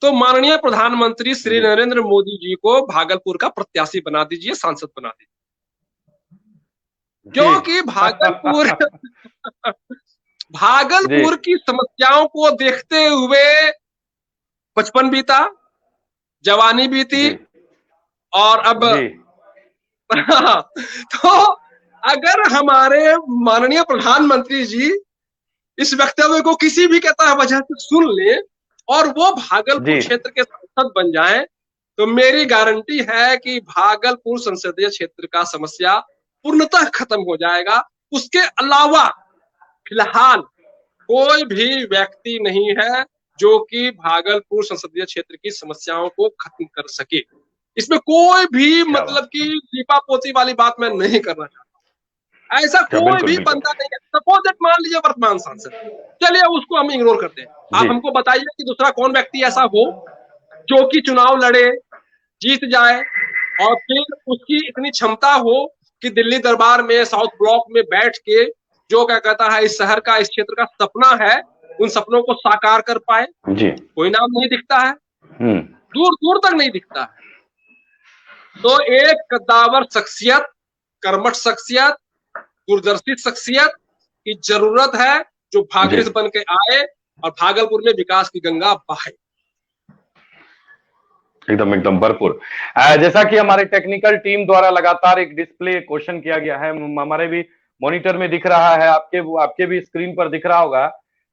तो माननीय प्रधानमंत्री श्री नरेंद्र मोदी जी को भागलपुर का प्रत्याशी बना दीजिए, सांसद बना दीजिए। क्योंकि भागलपुर की समस्याओं को देखते हुए बचपन बीता, जवानी बीती, और अब तो अगर हमारे माननीय प्रधानमंत्री जी इस वक्तव्य को किसी भी कहता वजह से सुन ले और वो भागलपुर क्षेत्र के सांसद बन जाएं, तो मेरी गारंटी है कि भागलपुर संसदीय क्षेत्र का समस्या पूर्णतः खत्म हो जाएगा। उसके अलावा फिलहाल कोई भी व्यक्ति नहीं है जो कि भागलपुर संसदीय क्षेत्र की समस्याओं को खत्म कर सके। इसमें कोई भी मतलब कि लीपा पोती वाली बात मैं नहीं करना चाहता। ऐसा कोई भी बंदा नहीं है। सपोज दैट मान लीजिए वर्तमान सांसद, चलिए उसको हम इग्नोर करते हैं, आप हमको बताइए कि दूसरा कौन व्यक्ति ऐसा हो जो कि चुनाव लड़े, जीत जाए, और फिर उसकी इतनी क्षमता हो कि दिल्ली दरबार में साउथ ब्लॉक में बैठ के जो क्या कहता है इस शहर का, इस क्षेत्र का सपना है, उन सपनों को साकार कर पाए। कोई नाम नहीं दिखता है, दूर दूर तक नहीं दिखता है। तो एक कद्दावर शख्सियत, कर्मठ शख्सियत, दूरदर्शी शख्सियत की जरूरत है जो भागीरथ बन के आए और भागलपुर में विकास की गंगा बहे। एकदम एकदम भरपूर। जैसा कि हमारे टेक्निकल टीम द्वारा लगातार एक डिस्प्ले क्वेश्चन किया गया है, हमारे भी मॉनिटर में दिख रहा है, आपके भी स्क्रीन पर दिख रहा होगा।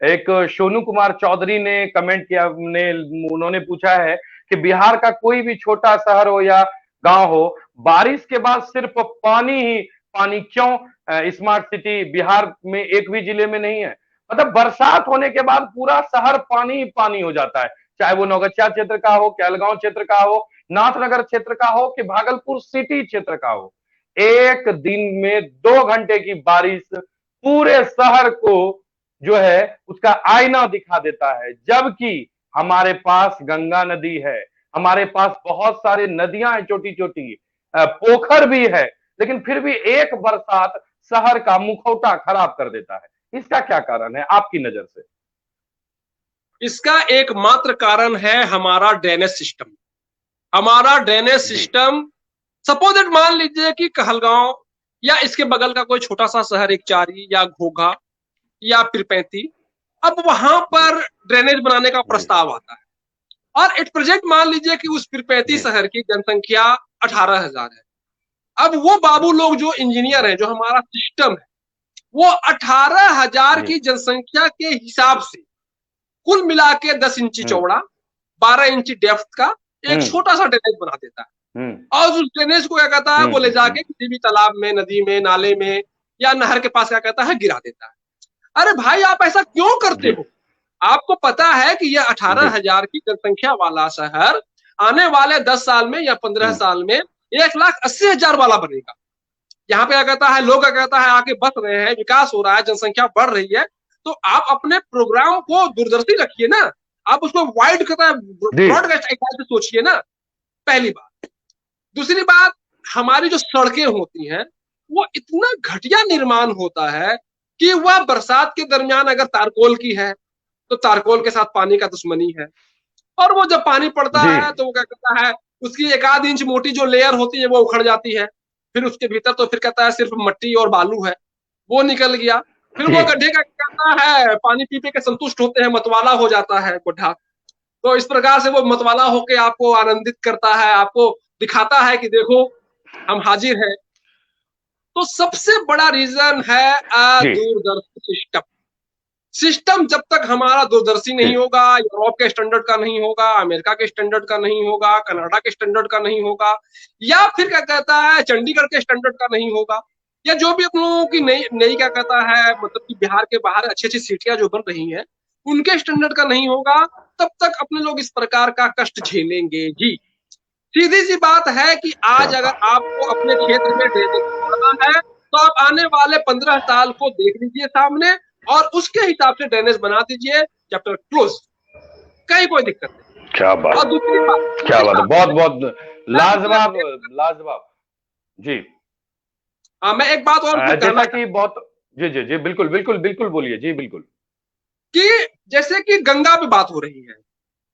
एक सोनू कुमार चौधरी ने कमेंट किया, उन्होंने पूछा है कि बिहार का कोई भी छोटा शहर हो या गांव हो, बारिश के बाद सिर्फ पानी ही पानी क्यों? स्मार्ट सिटी बिहार में एक भी जिले में नहीं है। मतलब बरसात होने के बाद पूरा शहर पानी ही पानी हो जाता है, चाहे वो नौगछिया क्षेत्र का हो, कहलगांव क्षेत्र का हो, नाथनगर क्षेत्र का हो कि भागलपुर सिटी क्षेत्र का हो। एक दिन में 2 घंटे की बारिश पूरे शहर को जो है उसका आईना दिखा देता है। जबकि हमारे पास गंगा नदी है, हमारे पास बहुत सारे नदियां हैं छोटी छोटी, पोखर भी है, लेकिन फिर भी एक बरसात शहर का मुखौटा खराब कर देता है। इसका क्या कारण है आपकी नजर से? इसका एकमात्र कारण है हमारा ड्रेनेज सिस्टम। हमारा ड्रेनेज सिस्टम, सपोज दैट मान लीजिए कि कहलगांव या इसके बगल का कोई छोटा सा शहर, एक चारी या घोघा या पीरपैंती, अब वहां पर ड्रेनेज बनाने का प्रस्ताव आता है, और एट प्रेजेंट मान लीजिए कि उस पीरपैंती शहर की जनसंख्या 18,000 है। अब वो बाबू लोग जो इंजीनियर हैं, जो हमारा सिस्टम है, वो 18,000 की जनसंख्या के हिसाब से कुल मिला के 10 इंची चौड़ा, 12 इंची डेप्थ का एक छोटा सा ड्रेनेज बना देता है। और उस ड्रेनेज को क्या कहता है, वो ले जाके किसी भी तालाब में, नदी में, नाले में या नहर के पास क्या कहता है, गिरा देता है। अरे भाई, आप ऐसा क्यों करते हो? आपको पता है कि यह 18,000 की जनसंख्या वाला शहर आने वाले 10 साल में या 15 साल में 1,80,000 वाला बनेगा। यहाँ पे क्या कहता है, लोग क्या कहता है आके बस रहे हैं, विकास हो रहा है, जनसंख्या बढ़ रही है, तो आप अपने प्रोग्राम को दूरदर्शी रखिए ना, आप उसको वाइड कहता है ब्रॉडकास्ट से सोचिए ना, पहली बात। दूसरी बात, हमारी जो सड़कें होती हैं वो इतना घटिया निर्माण होता है कि वह बरसात के दरमियान अगर तारकोल की है तो तारकोल के साथ पानी का दुश्मनी है, और वो जब पानी पड़ता है तो वो क्या कहता है, उसकी 1 आध इंच मोटी जो लेयर होती है वो उखड़ जाती है, फिर उसके भीतर तो फिर कहता है सिर्फ मट्टी और बालू है, वो निकल गया, फिर वो गड्ढे का कहता है पानी पी के संतुष्ट होते हैं, मतवाला हो जाता है गड्ढा। तो इस प्रकार से वो मतवाला होके आपको आनंदित करता है, आपको दिखाता है कि देखो हम हाजिर हैं। तो सबसे बड़ा रीजन है दूरदर्शी सिस्टम। सिस्टम जब तक हमारा दूरदर्शी नहीं होगा, यूरोप के स्टैंडर्ड का नहीं होगा, अमेरिका के स्टैंडर्ड का नहीं होगा, कनाडा के स्टैंडर्ड का नहीं होगा, या फिर क्या कहता है चंडीगढ़ के स्टैंडर्ड का नहीं होगा, या जो भी अपने लोगों की नई नई क्या कहता है, मतलब कि बिहार के बाहर अच्छी अच्छी सिटियां जो बन रही हैं उनके स्टैंडर्ड का नहीं होगा, तब तक अपने लोग इस प्रकार का कष्ट झेलेंगे ही। सीधी सी बात है कि आज अगर आपको अपने क्षेत्र में ड्रेनेज करना है तो आप आने वाले 15 साल को देख लीजिए सामने, और उसके हिसाब से ड्रेनेज बना दीजिए, चैप्टर क्लोज, कहीं कोई दिक्कत नहीं। क्या बात, और दूसरी बात, क्या बात है, बहुत बहुत लाजवाब, लाजवाब। जी मैं एक बात और जैसा कि बहुत, जी जी जी, बिल्कुल बिल्कुल बिल्कुल बोलिए जी, बिल्कुल। कि जैसे कि गंगा पे बात हो रही है,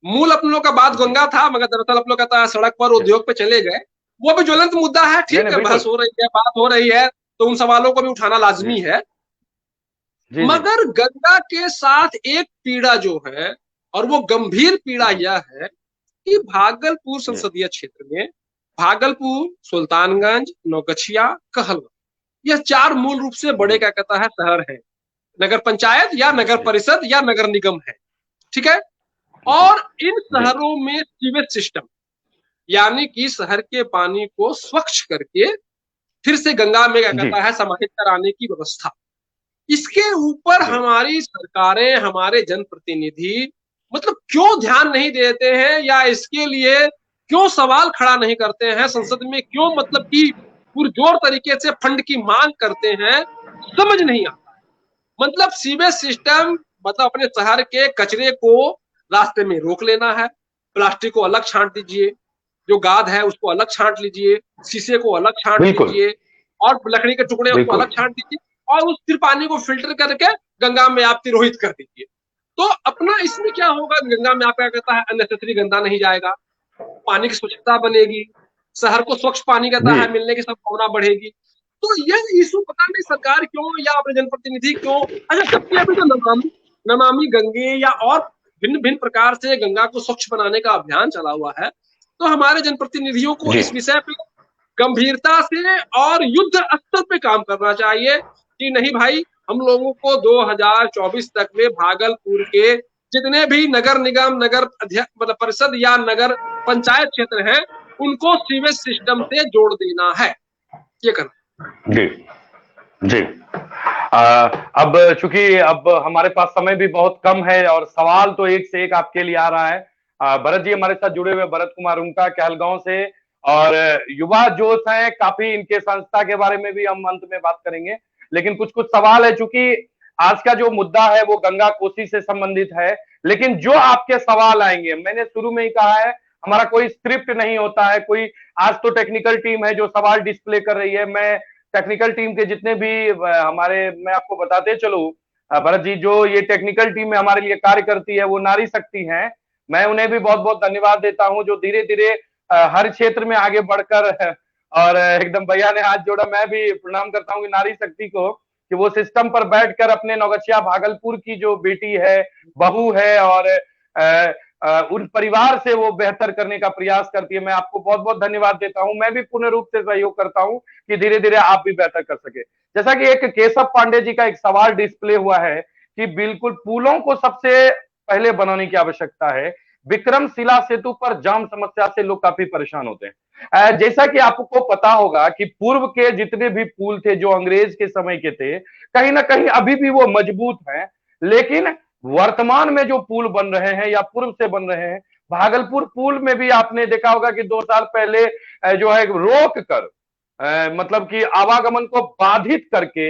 मूल अपने लोग का बात गंगा था, मगर दरअसल अपने लोग कहता है सड़क पर उद्योग पे चले गए, वो भी ज्वलंत मुद्दा है, ठीक है, बहस हो रही है, बात हो रही है, तो उन सवालों को भी उठाना लाजमी है। मगर गंगा के साथ एक पीड़ा जो है, और वो गंभीर पीड़ा यह है कि भागलपुर संसदीय क्षेत्र में भागलपुर, सुल्तानगंज, नौगछिया, कहलगांव, यह 4 मूल रूप से बड़े क्या कहता है शहर है, नगर पंचायत या नगर परिषद या नगर निगम है, ठीक है। और इन शहरों में सीवेज सिस्टम, यानी कि शहर के पानी को स्वच्छ करके फिर से गंगा में क्या कहता है समाहित कराने की व्यवस्था, इसके ऊपर हमारी सरकारें, हमारे जनप्रतिनिधि मतलब क्यों ध्यान नहीं देते हैं, या इसके लिए क्यों सवाल खड़ा नहीं करते हैं संसद में, क्यों मतलब कि पुरजोर तरीके से फंड की मांग करते हैं, समझ नहीं आता है। मतलब सीवेज सिस्टम, मतलब अपने शहर के कचरे को रास्ते में रोक लेना है, प्लास्टिक को अलग छांट दीजिए, जो गाद है उसको अलग छांट लीजिए, शीशे को अलग छांट दीजिए, और लकड़ी के टुकड़े उसको अलग छांट दीजिए, और उस फिर पानी को फिल्टर करके गंगा में आप तिरोहित कर दीजिए। तो अपना इसमें क्या होगा, गंगा में आप क्या कहता है अननेसेसरी गंदा नहीं जाएगा, पानी की स्वच्छता बनेगी, शहर को स्वच्छ पानी कहता है मिलने की संभावना बढ़ेगी। तो यह इशू पता नहीं सरकार क्यों या अपने जनप्रतिनिधि क्यों, अच्छा जबकि अभी तो नमामि गंगे या और भिन्न भिन्न प्रकार से गंगा को स्वच्छ बनाने का अभियान चला हुआ है, तो हमारे जनप्रतिनिधियों को इस विषय पे गंभीरता से और युद्ध स्तर पे काम करना चाहिए कि नहीं भाई, हम लोगों को 2024 तक में भागलपुर के जितने भी नगर निगम, नगर मतलब परिषद या नगर पंचायत क्षेत्र हैं, उनको सीवेज सिस्टम से जोड़ देना है, ये करना। जी जी। अब चूंकि अब हमारे पास समय भी बहुत कम है और सवाल तो एक से एक आपके लिए आ रहा है। भरत जी हमारे साथ जुड़े हुए, भरत कुमार उनका कहलगांव से, और युवा जोश है काफी, इनके संस्था के बारे में भी हम अंत में बात करेंगे, लेकिन कुछ कुछ सवाल है, चूंकि आज का जो मुद्दा है वो गंगा कोसी से संबंधित है, लेकिन जो आपके सवाल आएंगे, मैंने शुरू में ही कहा है हमारा कोई स्क्रिप्ट नहीं होता है, कोई आज तो टेक्निकल टीम है जो सवाल डिस्प्ले कर रही है, मैं टेक्निकल टीम के जितने भी हमारे, मैं आपको बताते चलूं भरत जी, जो ये टेक्निकल टीम में हमारे लिए कार्य करती है वो नारी शक्ति है, मैं उन्हें भी बहुत बहुत धन्यवाद देता हूं, जो धीरे धीरे हर क्षेत्र में आगे बढ़कर, और एकदम भैया ने हाथ जोड़ा, मैं भी प्रणाम करता हूँ नारी शक्ति को, कि वो सिस्टम पर बैठकर अपने नौगछिया भागलपुर की जो बेटी है, बहू है, और उन परिवार से वो बेहतर करने का प्रयास करती है। मैं आपको बहुत बहुत धन्यवाद देता हूं। मैं भी पूर्ण रूप से सहयोग करता हूं कि धीरे धीरे आप भी बेहतर कर सके। जैसा कि एक केशव पांडे जी का एक सवाल डिस्प्ले हुआ है कि बिल्कुल पुलों को सबसे पहले बनाने की आवश्यकता है। विक्रमशिला सेतु पर जाम समस्या से लोग काफी परेशान होते हैं। जैसा कि आपको पता होगा कि पूर्व के जितने भी पुल थे जो अंग्रेज के समय के थे, कहीं ना कहीं अभी भी वो मजबूत हैं, लेकिन वर्तमान में जो पुल बन रहे हैं या पूर्व से बन रहे हैं, भागलपुर पुल में भी आपने देखा होगा कि 2 साल पहले जो है रोक कर मतलब कि आवागमन को बाधित करके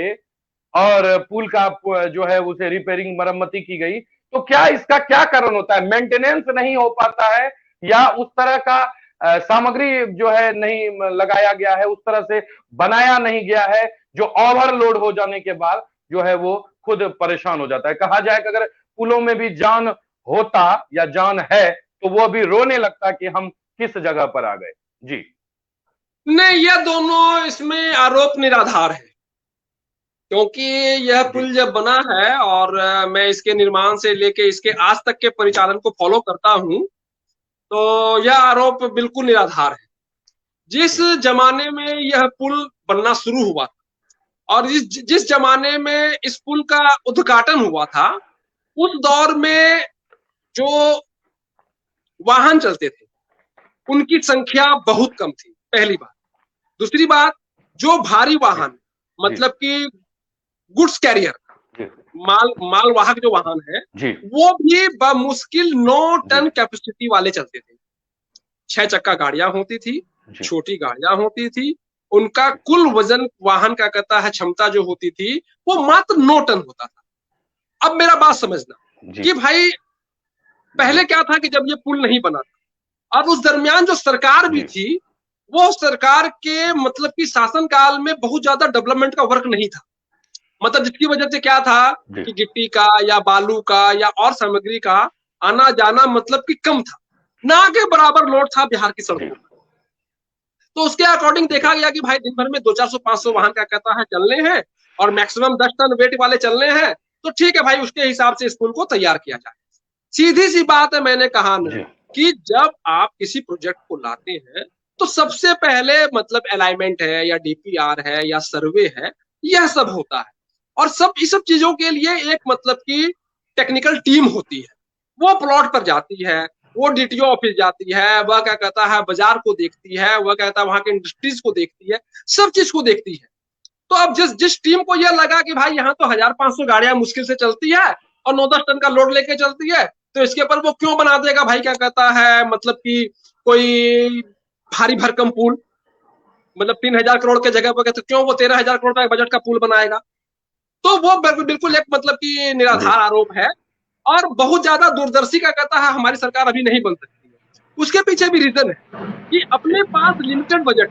और पुल का जो है उसे रिपेयरिंग मरम्मती की गई। तो क्या इसका क्या कारण होता है? मेंटेनेंस नहीं हो पाता है, या उस तरह का सामग्री जो है नहीं लगाया गया है, उस तरह से बनाया नहीं गया है, जो ओवरलोड हो जाने के बाद जो है वो खुद परेशान हो जाता है। कहा जाए कि अगर पुलों में भी जान होता या जान है तो वो भी रोने लगता कि हम किस जगह पर आ गए। जी नहीं, यह दोनों इसमें आरोप निराधार है, क्योंकि यह पुल जब बना है और मैं इसके निर्माण से लेके इसके आज तक के परिचालन को फॉलो करता हूं, तो यह आरोप बिल्कुल निराधार है। जिस जमाने में यह पुल बनना शुरू हुआ और जिस जमाने में इस पुल का उद्घाटन हुआ था, उस दौर में जो वाहन चलते थे उनकी संख्या बहुत कम थी, पहली बात। दूसरी बात, जो भारी वाहन मतलब कि गुड्स कैरियर, मालवाहक जो वाहन है, वो भी बमुश्किल 9 टन कैपेसिटी वाले चलते थे। 6 चक्का गाड़ियां होती थी, छोटी गाड़ियां होती थी, उनका कुल वजन वाहन का कहता है क्षमता जो होती थी वो मात्र 9 टन होता था। अब मेरा बात समझना कि भाई पहले क्या था कि जब ये पुल नहीं बना था और उस दरमियान जो सरकार भी थी, वो सरकार के मतलब कि शासनकाल में बहुत ज्यादा डेवलपमेंट का वर्क नहीं था। मतलब जिसकी वजह से क्या था कि गिट्टी का या बालू का या और सामग्री का आना जाना मतलब कि कम था, ना के बराबर लोड था बिहार की सड़कों पर। तो उसके अकॉर्डिंग देखा गया कि भाई दिन भर में 200-400-500 वाहन का कहता है चलने हैं और मैक्सिमम 10 टन वेट वाले चलने हैं, तो ठीक है भाई, उसके हिसाब से स्कूल को तैयार किया जाए। सीधी सी बात है, मैंने कहा ना कि जब आप किसी प्रोजेक्ट को लाते हैं तो सबसे पहले मतलब अलाइनमेंट है या डीपीआर है या सर्वे है, यह सब होता है। और इस सब चीजों के लिए एक मतलब की टेक्निकल टीम होती है, वो प्लॉट पर जाती है, वो डीटीओ ऑफिस जाती है, वह क्या कहता है बाजार को देखती है, वह कहता है वहां के इंडस्ट्रीज को देखती है, सब चीज को देखती है। तो अब जिस टीम को यह लगा कि भाई यहाँ तो 1500 गाड़ियां मुश्किल से चलती है और 9-10 टन का लोड लेके चलती है, तो इसके ऊपर वो क्यों बना देगा भाई क्या कहता है मतलब कि कोई भारी भरकम पुल, मतलब 3000 करोड़ के जगह पर तो क्यों वो 13,000 करोड़ का बजट का पुल बनाएगा। तो वो बिल्कुल एक मतलब कि निराधार आरोप है और बहुत ज्यादा दूरदर्शी का कहता है हमारी सरकार अभी नहीं बन सकती है। उसके पीछे भी रीजन है कि अपने पास लिमिटेड बजट,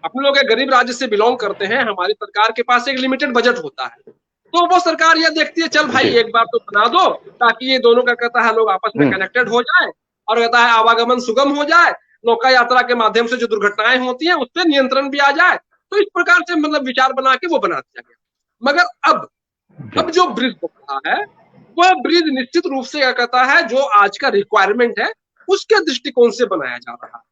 अपने लोग गरीब राज्य से बिलोंग करते हैं, हमारी सरकार के पास एक लिमिटेड बजट होता है, तो वो सरकार यह देखती है चल भाई एक बार तो बना दो ताकि ये दोनों का कहता है लोग आपस में कनेक्टेड हो जाए और कहता है आवागमन सुगम हो जाए, नौका यात्रा के माध्यम से जो दुर्घटनाएं होती हैं उस पर नियंत्रण भी आ जाए। तो इस प्रकार से मतलब विचार बना के वो बना दिया गया। मगर अब जो ब्रिज बन रहा है वह ब्रिज निश्चित रूप से क्या कहता है जो आज का रिक्वायरमेंट है उसके दृष्टिकोण से बनाया जा रहा है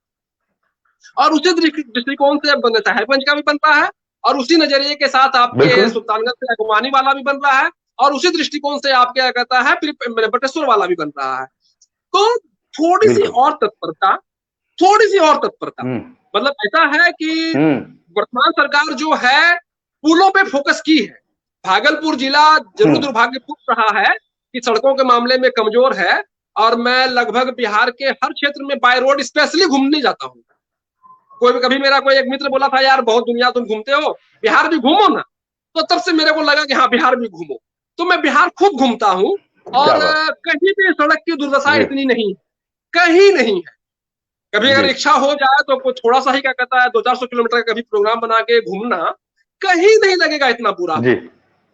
और उसी दृष्टिकोण से साहेबगंज का भी बनता है और उसी नजरिए के साथ आपके सुल्तानगंज से अगवानी वाला भी बन रहा है और उसी दृष्टिकोण से आपके क्या कहता है फिर बटेश्वर वाला भी बन रहा है। तो थोड़ी सी और तत्परता मतलब ऐसा है कि वर्तमान सरकार जो है पुलों पे फोकस की है। भागलपुर जिला जरूर दुर्भाग्यपूर्ण रहा है कि सड़कों के मामले में कमजोर है और मैं लगभग बिहार के हर क्षेत्र में बाय रोड स्पेशली घूमने जाता हूँ। कभी मेरा कोई एक मित्र बोला था यार बहुत दुनिया तुम घूमते हो, बिहार भी घूमो ना, तो तब से मेरे को लगा कि हाँ बिहार भी घूमो। तो मैं बिहार खूब घूमता हूँ और कहीं भी सड़क की दुर्दशा इतनी नहीं, कहीं नहीं है। कभी अगर इच्छा हो जाए तो थोड़ा सा ही क्या कहता है 200-400 किलोमीटर का कभी प्रोग्राम बना के घूमना, कहीं नहीं लगेगा इतना बुरा।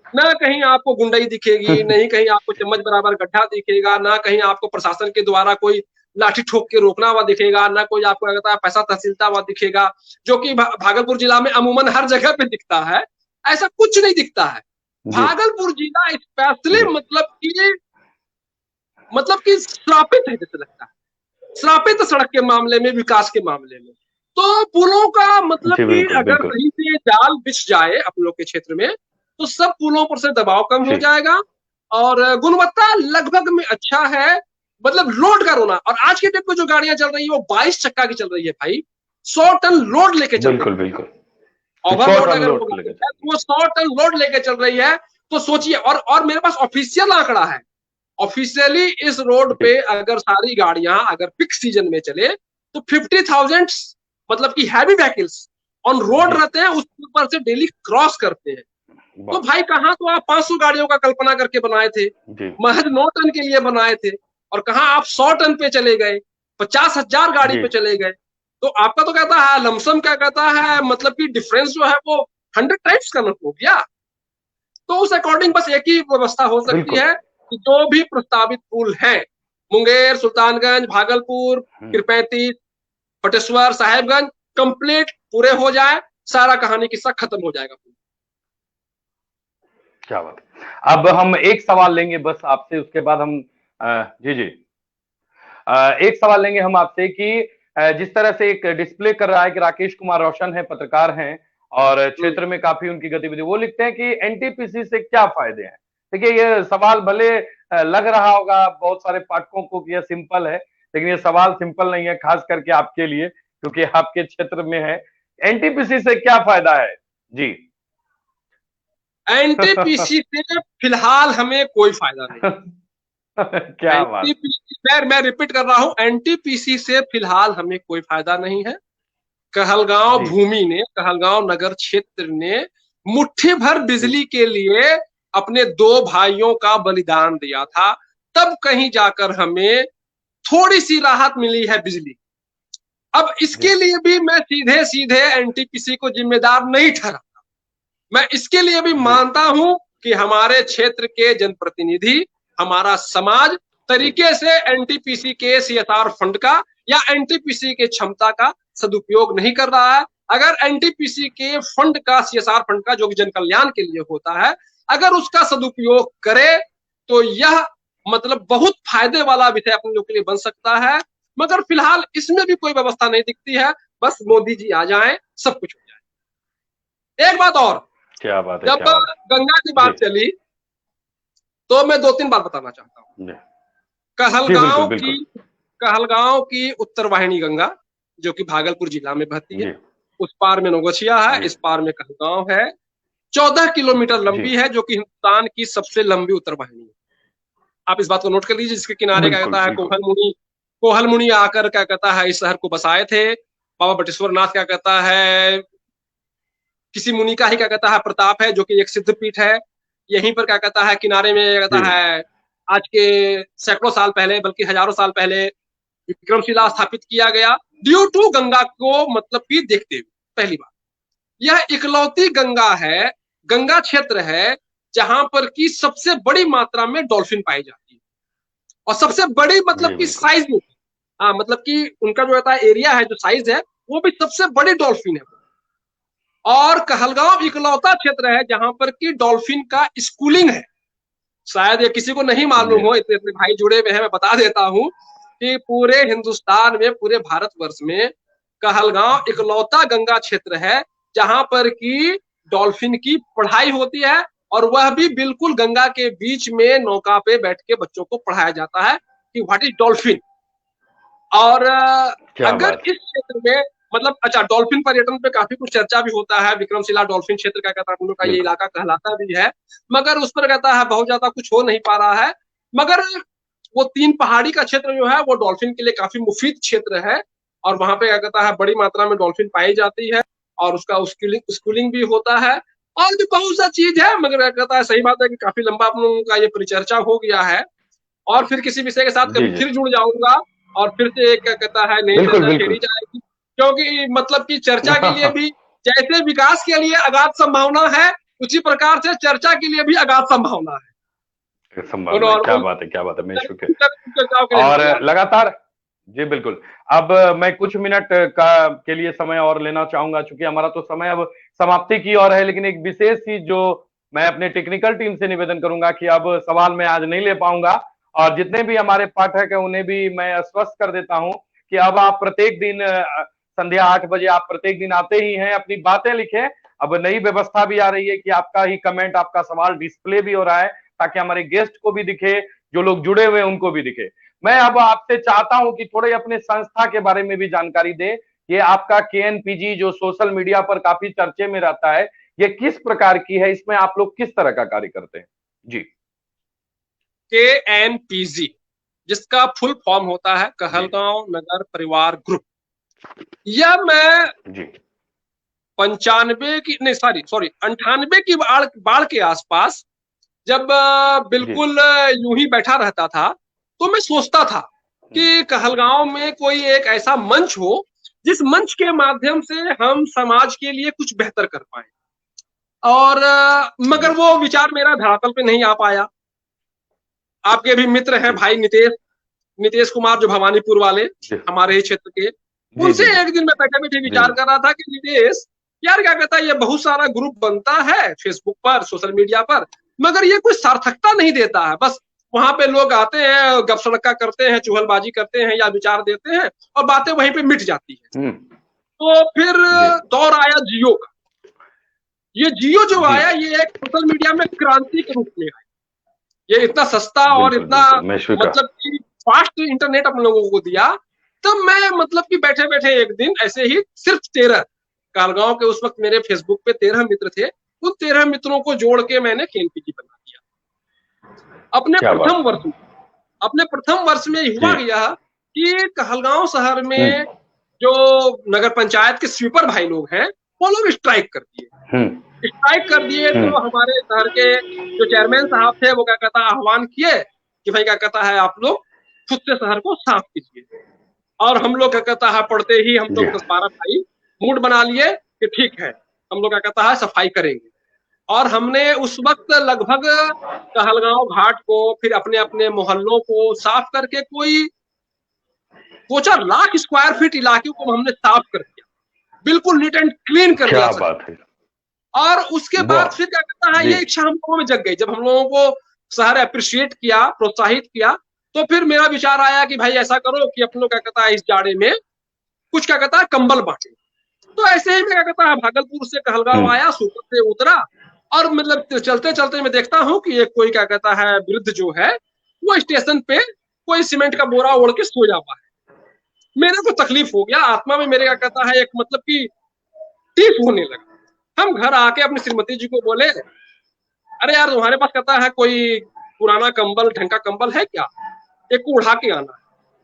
ना कहीं आपको गुंडाई दिखेगी, नहीं कहीं आपको चम्मच बराबर गड्ढा दिखेगा, ना कहीं आपको प्रशासन के द्वारा कोई लाठी ठोक के रोकना हुआ दिखेगा, ना कोई आपको कहता है पैसा तहसीलता हुआ दिखेगा, जो कि भागलपुर जिला में अमूमन हर जगह पे दिखता है। ऐसा कुछ नहीं दिखता है। भागलपुर जिला स्पेशली मतलब कि श्रापित है, जैसे लगता है श्रापित सड़क के मामले में, विकास के मामले में। तो पुलों का मतलब जी, कि बिल्कुल अगर बिल्कुल। कहीं से जाल बिछ जाए अपन लोग के क्षेत्र में, तो सब पुलों पर से दबाव कम हो जी जाएगा और गुणवत्ता लगभग में अच्छा है। मतलब लोड का रोना, और आज के डेट में जो गाड़ियां चल रही है वो 22 चक्का की चल रही है भाई, 100 टन लोड लेके चल रही बिल्कुल है। बिल्कुल। ओवरलोड 100 टन अगर वो लोड को गाड़ी लेकर है तो वो 100 टन लोड लेके चल रही है। तो सोचिए, और मेरे पास ऑफिशियल आंकड़ा है, ऑफिशियली इस रोड जी पे अगर सारी गाड़ियां अगर पीक सीजन में चले तो 50,000 मतलब कि हैवी व्हीकल्स ऑन रोड जी रहते हैं, उस ऊपर से डेली क्रॉस करते हैं। तो वाह, भाई कहाँ तो आप 500 गाड़ियों का कल्पना करके बनाए थे, जी महज 9 टन के लिए बनाए थे, और कहाँ आप 100 टन पे चले गए, 50,000 गाड़ी जी पे चले गए। तो आपका तो कहता है लमसम, क्या कहता है मतलब कि डिफरेंस जो है वो 100 टाइप्स का हो गया। तो उस अकॉर्डिंग बस एक ही व्यवस्था हो सकती बिल्कुल। है कि जो भी प्रस्तावित पुल है, मुंगेर, सुल्तानगंज, भागलपुर, पीरपैंती, बटेश्वर, साहेबगंज, कंप्लीट पूरे हो जाए, सारा कहानी किस्सा खत्म हो जाएगा। क्या बात है। अब हम एक सवाल लेंगे बस आपसे, उसके बाद हम जी जी एक सवाल लेंगे हम आपसे कि जिस तरह से एक डिस्प्ले कर रहा है कि राकेश कुमार रोशन है, पत्रकार हैं और क्षेत्र में काफी उनकी गतिविधि, वो लिखते हैं कि एनटीपीसी से क्या फायदे हैं। देखिए ये सवाल भले लग रहा होगा बहुत सारे पाठकों को कि यह सिंपल है, लेकिन ये सवाल सिंपल नहीं है, खास करके आपके लिए क्योंकि आपके क्षेत्र में है। एनटीपीसी से क्या फायदा है जी। एनटीपीसी से फिलहाल हमें कोई फायदा नहीं। क्या बात। एनटीपीसी, मैं रिपीट कर रहा हूं, एनटीपीसी से फिलहाल हमें कोई फायदा नहीं है। कहलगांव जी भूमि ने, कहलगांव नगर क्षेत्र ने मुट्ठी भर जी बिजली के लिए अपने 2 भाइयों का बलिदान दिया था, तब कहीं जाकर हमें थोड़ी सी राहत मिली है बिजली। अब जी इसके लिए भी मैं सीधे सीधे एनटीपीसी को जिम्मेदार नहीं ठहरा, मैं इसके लिए भी जी मानता हूं कि हमारे क्षेत्र के जनप्रतिनिधि, हमारा समाज जी तरीके से एनटीपीसी के सीएसआर फंड का या एनटीपीसी के क्षमता का सदुपयोग नहीं कर रहा है। अगर एनटीपीसी के फंड का, सीएसआर फंड का, जो कि जन कल्याण के लिए होता है, अगर उसका सदुपयोग करे तो यह मतलब बहुत फायदे वाला विषय अपने लोग के लिए बन सकता है। मगर फिलहाल इसमें भी कोई व्यवस्था नहीं दिखती है। बस मोदी जी आ जाएं, सब कुछ हो जाए। एक बात और, क्या बात है, जब क्या बात है। गंगा की जी बात चली तो मैं 2-3 बात बताना चाहता हूँ। जी जी बिल्कुल कहलगांव की बिल्कुल। कहलगांव की उत्तर वाहिनी गंगा, जो कि भागलपुर जिला में बहती है, जी उस पार में नौगछिया है, जी इस पार में कहलगांव है। 14 किलोमीटर जी लंबी है, जो कि हिंदुस्तान की सबसे लंबी उत्तर वाहिनी है। आप इस बात को नोट कर लीजिए। जिसके किनारे क्या बिल्कुल कहता है बिल्कुल। कोहल मुनि आकर क्या कहता है इस शहर को बसाए थे। बाबा बटेश्वर नाथ क्या कहता है किसी मुनि का ही क्या कहता है प्रताप है, जो कि एक सिद्ध पीठ है। यहीं पर क्या कहता है किनारे में क्या कहता जी है आज के सैकड़ों साल पहले, बल्कि हजारों साल पहले विक्रमशिला स्थापित किया गया, ड्यू टू गंगा को मतलब कि देखते हुए। पहली बात, यह इकलौती गंगा है, गंगा क्षेत्र है जहां पर की सबसे बड़ी मात्रा में डॉल्फिन पाई जाती है, और सबसे बड़ी मतलब जी कि बिल्कुल। साइज में, हाँ मतलब कि उनका जो होता है एरिया है, जो साइज है, वो भी सबसे बड़ी डॉल्फिन है। और कहलगांव इकलौता क्षेत्र है जहां पर की डॉल्फिन का स्कूलिंग है। शायद ये किसी को नहीं जी मालूम हो, इतने इतने भाई जुड़े हुए हैं, मैं बता देता हूं कि पूरे हिंदुस्तान में, पूरे भारतवर्ष में कहलगांव इकलौता गंगा क्षेत्र है जहां पर की डॉल्फिन की पढ़ाई होती है, और वह भी बिल्कुल गंगा के बीच में नौका पे बैठ के बच्चों को पढ़ाया जाता है कि व्हाट इज डॉल्फिन। और क्या अगर बात। इस क्षेत्र में मतलब, अच्छा, डॉल्फिन पर्यटन पे काफी कुछ चर्चा भी होता है, विक्रमशिला डॉल्फिन क्षेत्र का कहता है हम लोग का ये बिल्कुल इलाका कहलाता भी है, मगर उस पर कहता है बहुत ज्यादा कुछ हो नहीं पा रहा है। मगर वो 3 पहाड़ी का क्षेत्र जो है वो डॉल्फिन के लिए काफी मुफीद क्षेत्र है, और वहां पे क्या कहता है बड़ी मात्रा में डॉल्फिन पाई जाती है, और उसका स्कूलिंग भी होता है, और भी बहुत सा चीज है। मगर क्या कहता है, सही बात है कि काफी लंबा आप लोगों का ये परिचर्चा हो गया है, और फिर किसी विषय के साथ जी कभी जी फिर जुड़ जाऊंगा, और फिर से एक क्या कहता है नई बिल्कुल चर्चा छेड़ी बिल्कुल। जाएगी। क्योंकि मतलब कि चर्चा के लिए भी, जैसे विकास के लिए अगाध संभावना है, उसी प्रकार से चर्चा के लिए भी अगाध संभावना है। संभावना है। और क्या बात है, क्या बात है, मैं शुक्र। चर्चाओं के लिए मैं और तैयार हूँ। लगातार जी बिल्कुल। अब मैं कुछ मिनट का के लिए समय और लेना चाहूंगा, चूंकि हमारा तो समय अब समाप्ति की ओर है, लेकिन एक विशेष चीज जो मैं अपने टेक्निकल टीम से निवेदन करूंगा कि अब सवाल मैं आज नहीं ले पाऊंगा, और जितने भी हमारे पाठक हैं उन्हें भी मैं आश्वस्त कर देता हूं कि अब आप प्रत्येक दिन संध्या 8 बजे आप प्रत्येक दिन आते ही हैं, अपनी बातें लिखें। अब नई व्यवस्था भी आ रही है कि आपका ही कमेंट, आपका सवाल डिस्प्ले भी हो रहा है, ताकि हमारे गेस्ट को भी दिखे, जो लोग जुड़े हुए हैं उनको भी दिखे। मैं अब आपसे चाहता हूं कि थोड़े अपने संस्था के बारे में भी जानकारी दे। ये आपका केएनपीजी जो सोशल मीडिया पर काफी चर्चे में रहता है, ये किस प्रकार की है, इसमें आप लोग किस तरह का कार्य करते हैं? जी। KNPG, जिसका फुल फॉर्म होता है जी कहलगांव नगर परिवार ग्रुप। यह मैं जी 95 की नहीं, सॉरी 98 की बाढ़ के आसपास, जब जी बिल्कुल यूं ही बैठा रहता था, तो मैं सोचता था कि कहलगांव में कोई एक ऐसा मंच हो जिस मंच के माध्यम से हम समाज के लिए कुछ बेहतर कर पाए। और मगर जी वो विचार मेरा धरातल पे नहीं आ पाया। आपके भी मित्र हैं जी भाई नितेश नितेश कुमार, जो भवानीपुर वाले, जी हमारे ही क्षेत्र के। जी उनसे जी एक दिन मैं बैठे बैठे जी विचार कर रहा था कि नितेश, यार क्या कहता है, ये बहुत सारा ग्रुप बनता है फेसबुक पर, सोशल मीडिया पर, मगर ये कोई सार्थकता नहीं देता है। बस वहां पे लोग आते हैं, गपसड़का करते हैं, चुगलबाजी करते हैं या विचार देते हैं, और बातें वहीं पे मिट जाती है। हम्म तो फिर जी दौर आया जियो का। ये जियो जो जी आया, ये एक सोशल मीडिया में क्रांति के रूप में आया। ये इतना सस्ता और बिल्कुल इतना बिल्कुल, मैं स्वीकार। मतलब कि फास्ट इंटरनेट हम लोगों को दिया। तब मैं मतलब कि बैठे बैठे एक दिन ऐसे ही सिर्फ 13 कारगांव के, उस वक्त मेरे फेसबुक पे 13 मित्र थे, उन 13 मित्रों को जोड़ के मैंने केएनपीजी बना दिया अपने क्या बात प्रथम है। वर्ष में। अपने प्रथम वर्ष में जी हुआ यह कि कहलगांव शहर में हम्म जो नगर पंचायत के स्वीपर भाई लोग हैं, वो लोग स्ट्राइक कर दिए। स्ट्राइक कर दिए तो हम्म हमारे शहर के जो चेयरमैन साहब थे, वो क्या कहता है आह्वान किए कि भाई क्या कहता है, आप लोग खुद से शहर को साफ कीजिए। और हम लोग क्या कहता है, पढ़ते ही हम जी लोग 10-12 भाई मूड बना लिए कि ठीक है, हम लोग क्या कहता है सफाई करेंगे। और हमने उस वक्त लगभग कहलगांव घाट को, फिर अपने अपने मोहल्लों को साफ करके कोई 2-4 लाख स्क्वायर फीट इलाके को हमने साफ कर दिया, बिल्कुल नीट एंड क्लीन कर दिया क्या शहर। बात है। और उसके वाह। बाद फिर क्या कहता है, जी ये इच्छा हम लोगों में जग गई। जब हम लोगों को शहर अप्रिशिएट किया, प्रोत्साहित किया, तो फिर मेरा विचार आया कि भाई ऐसा करो कि अपन लोग क्या कहता है इस जाड़े में कुछ क्या कहता है कंबल बांटे। तो ऐसे ही मैं क्या कहता है भागलपुर से कहलगांव हम्म आया, सुपर से उतरा, और मतलब चलते चलते मैं देखता हूँ कि एक कोई क्या कहता है वृद्ध जो है, वो स्टेशन पे कोई सीमेंट का बोरा ओढ़ के सो जाता है। मेरे को तकलीफ हो गया, आत्मा में मेरे क्या कहता है एक मतलब कि टीफ होने लगा। हम घर आके अपनी श्रीमती जी को बोले, अरे यार तुम्हारे पास कहता है कोई पुराना कंबल, ढंग का कंबल है क्या, एक को उड़ा के आना है।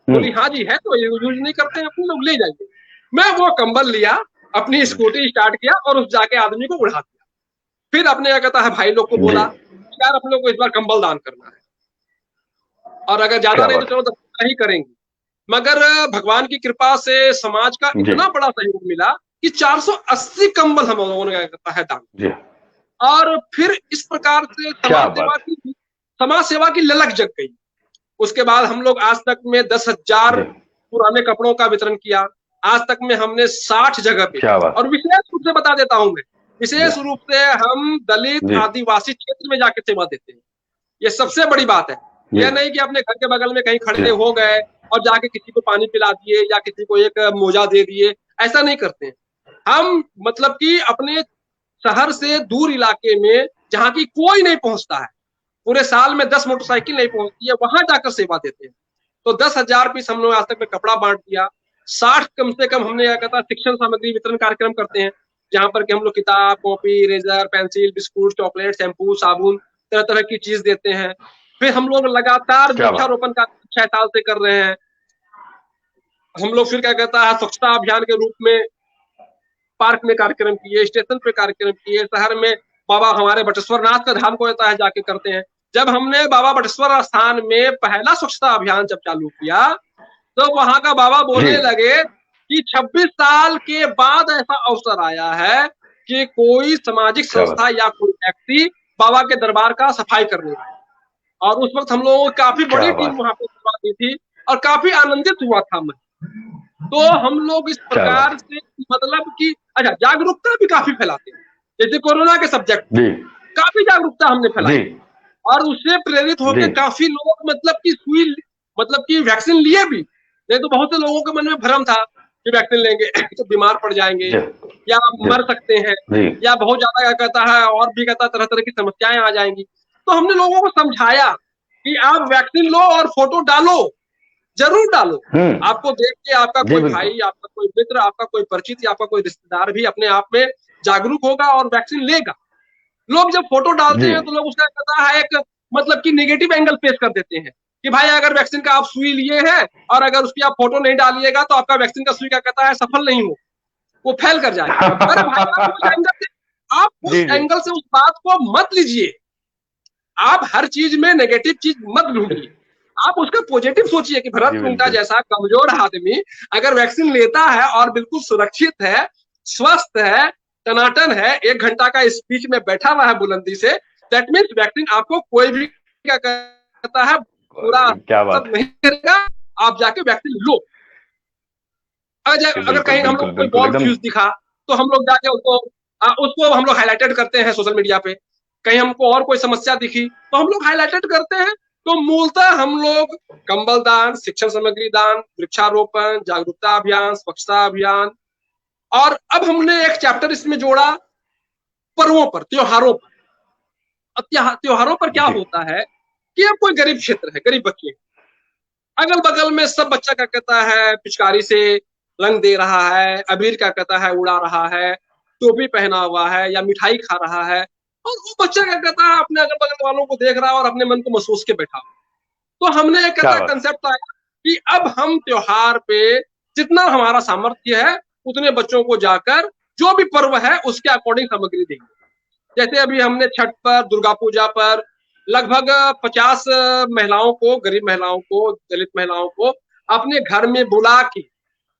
बोली हाँ जी है, तो यूज नहीं करते हैं अपने लोग, ले जाइए। मैं वो कंबल लिया, अपनी स्कूटी स्टार्ट किया और उस जाके आदमी को उड़ा दिया। फिर अपने क्या कहता है भाई लोग को जी बोला, यार अपने लोग को इस बार कंबल दान करना है, और अगर ज्यादा क्या नहीं तो बात चलो 10 ही करेंगे। मगर भगवान की कृपा से समाज का है। जी इतना बड़ा सहयोग मिला कि 480 कंबल हम लोगों ने क्या कहता है दान। जी और फिर इस प्रकार से क्या बात समाज सेवा की ललक जग गई। उसके बाद हम लोग आज तक में 10,000 है। जी पुराने कपड़ों का वितरण किया। आज तक में हमने 60 जगह पे, क्या बात। और विशेष रूप से बता देता हूं मैं, जी विशेष रूप से हम दलित जी आदिवासी क्षेत्र में जाके सेवा देते हैं। ये सबसे बड़ी बात है। जी यह नहीं कि अपने घर के बगल में कहीं जी खड़े हो गए और जाके किसी को पानी पिला दिए या किसी को एक मोजा दे दिए, ऐसा नहीं करते हैं हम। मतलब कि अपने शहर से दूर इलाके में जहाँ की कोई नहीं पहुंचता है, पूरे साल में 10 मोटरसाइकिल नहीं पहुंचती है, वहां जाकर सेवा देते हैं। तो 10,000 पीस हम लोग आज तक में कपड़ा बांट दिया। 60 कम से कम हमने क्या कहता शिक्षण सामग्री वितरण कार्यक्रम करते हैं, जहां पर कि हम लोग किताब, copy, razor, pencil, biscuit, chocolate, shampoo, साबुन, तरह तरह की चीज देते हैं। फिर हम लोग लगातार क्या बात। वृक्षारोपण का 6 साल से कर रहे हैं। हम लोग फिर क्या कहता है स्वच्छता अभियान के रूप में पार्क में कार्यक्रम किए, स्टेशन पे कार्यक्रम किए, शहर में बाबा हमारे बटेश्वर नाथ का धाम को होता है जाके करते हैं। जब हमने बाबा बटेश्वर स्थान में पहला स्वच्छता अभियान जब चालू किया, तो वहां का बाबा जी बोलने लगे कि 26 साल के बाद ऐसा अवसर आया है कि कोई सामाजिक क्या बात। संस्था या कोई व्यक्ति बाबा के दरबार का सफाई करने आए। और उस वक्त हम लोगों को काफी क्या बड़ी टीम बात। वहां पे दी थी। और काफी आनंदित हुआ था मैं। तो हम लोग इस प्रकार से मतलब कि अच्छा जागरूकता भी काफी फैलाते हैं, जैसे कोरोना के सब्जेक्ट जी काफी जागरूकता हमने फैलाई जी और उससे प्रेरित जी होकर काफी लोग मतलब कि सुई मतलब कि वैक्सीन लिए भी। नहीं तो बहुत से लोगों के मन में भ्रम था कि वैक्सीन लेंगे तो बीमार पड़ जाएंगे जी या जी मर सकते हैं जी या बहुत ज्यादा क्या कहता है और भी कहता तरह तरह की समस्याएं आ जाएंगी। तो हमने लोगों को समझाया कि आप वैक्सीन लो और फोटो डालो, जरूर डालो। आपको देख के आपका जी कोई बिल्कुल भाई, आपका कोई मित्र, आपका कोई परिचित या आपका कोई रिश्तेदार भी अपने आप में जागरूक होगा और वैक्सीन लेगा। लोग जब फोटो डालते जी हैं तो लोग उसका कहता है एक मतलब कि नेगेटिव एंगल पेश कर देते हैं कि भाई अगर वैक्सीन का आप सुई लिए हैं और अगर उसकी आप फोटो नहीं डालिएगा तो आपका वैक्सीन का सुई क्या कहता है सफल नहीं हो, वो फेल कर जाएगा। अरे भाई आप जी उस जी एंगल से उस बात को मत लीजिए। आप हर चीज में नेगेटिव चीज मत ढूंढिए, आप उसका पॉजिटिव सोचिए कि भरत जी मुंगटा बिल्कुल जैसा कमजोर आदमी अगर वैक्सीन लेता है और बिल्कुल सुरक्षित है, स्वस्थ है, टनाटन है, 1 घंटा का स्पीच में बैठा हुआ है बुलंदी से, दैट मीन्स वैक्सीन आपको कोई भी क्या कहता है पूरा क्या असर बात नहीं करेगा। आप जाके वैक्सीन लो। है अगर बिल्कुल कहीं हम बिल्कुल लोग कोई बिल्कुल बॉल एकदम फ्यूज दिखा तो हम लोग जाके उसको उसको हम लोग हाईलाइटेड करते हैं सोशल मीडिया पे। कहीं हमको और कोई समस्या दिखी तो हम लोग हाईलाइटेड करते हैं। तो मूलतः हम लोग कंबल दान, शिक्षण सामग्री दान, वृक्षारोपण, जागरूकता अभियान, स्वच्छता अभियान और अब हमने एक चैप्टर इसमें जोड़ा पर्वों पर, त्योहारों पर। अब त्योहारों पर क्या जी होता है कि अब कोई गरीब क्षेत्र है, गरीब बच्चे, अगल बगल में सब बच्चा क्या कहता है पिचकारी से रंग दे रहा है, अबीर क्या कहता है उड़ा रहा है, टोपी पहना हुआ है या मिठाई खा रहा है और वो बच्चा क्या कहता है अपने अगल बगल वालों को देख रहा है और अपने मन को महसूस के बैठा। तो हमने एक क्या कहता बात कंसेप्ट आया कि अब हम त्योहार पे जितना हमारा सामर्थ्य है उतने बच्चों को जाकर जो भी पर्व है उसके अकॉर्डिंग सामग्री देंगे। जैसे अभी हमने छठ पर, दुर्गा पूजा पर लगभग 50 महिलाओं को, गरीब महिलाओं को, दलित महिलाओं को अपने घर में बुला के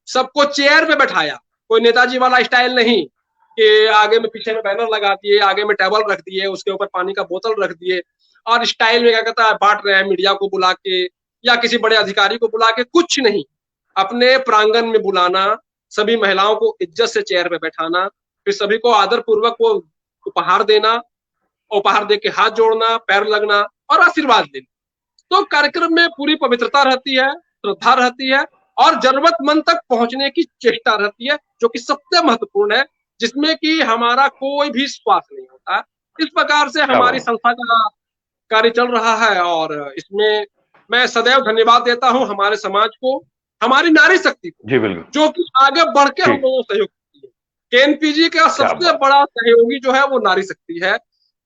सबको चेयर पे बैठाया। कोई नेताजी वाला स्टाइल नहीं कि आगे में पीछे में बैनर लगा दिए, आगे में टेबल रख दिए, उसके ऊपर पानी का बोतल रख दिए और स्टाइल में क्या कहता है बांट रहे हैं मीडिया को बुला के या किसी बड़े अधिकारी को बुला के, कुछ नहीं। अपने प्रांगण में बुलाना, सभी महिलाओं को इज्जत से चेयर पे बैठाना, फिर सभी को आदर पूर्वक वो उपहार देना, उपहार दे के हाथ जोड़ना, पैर लगना और आशीर्वाद देना। तो कार्यक्रम में पूरी पवित्रता रहती है, श्रद्धा रहती है और जरूरतमंद तक पहुंचने की चेष्टा रहती है, जो कि सबसे महत्वपूर्ण है, जिसमें कि हमारा कोई भी स्वार्थ नहीं होता। इस प्रकार से क्या हमारी बात संस्था का कार्य चल रहा है और इसमें मैं सदैव धन्यवाद देता हूं हमारे समाज को, हमारी नारी शक्ति को, जी बिल्कुल जो कि आगे बढ़ के हम ठीक लोगों को सहयोग करती है। केएनपीजी का क्या सबसे बात बड़ा सहयोगी जो है वो नारी शक्ति है।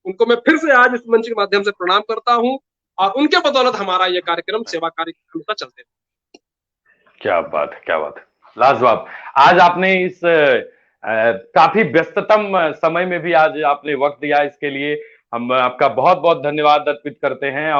उनको मैं फिर से आज इस मंच के माध्यम से प्रणाम करता हूं और उनके बदौलत हमारा ये कार्यक्रम, सेवा कार्यक्रम हमेशा चलते हैं। क्या बात है क्या बात है लाजवाब। आज आपने इस काफी व्यस्ततम समय में भी आज आपने वक्त दिया इसके लिए हम आपका बहुत बहुत धन्यवाद अर्पित करते हैं।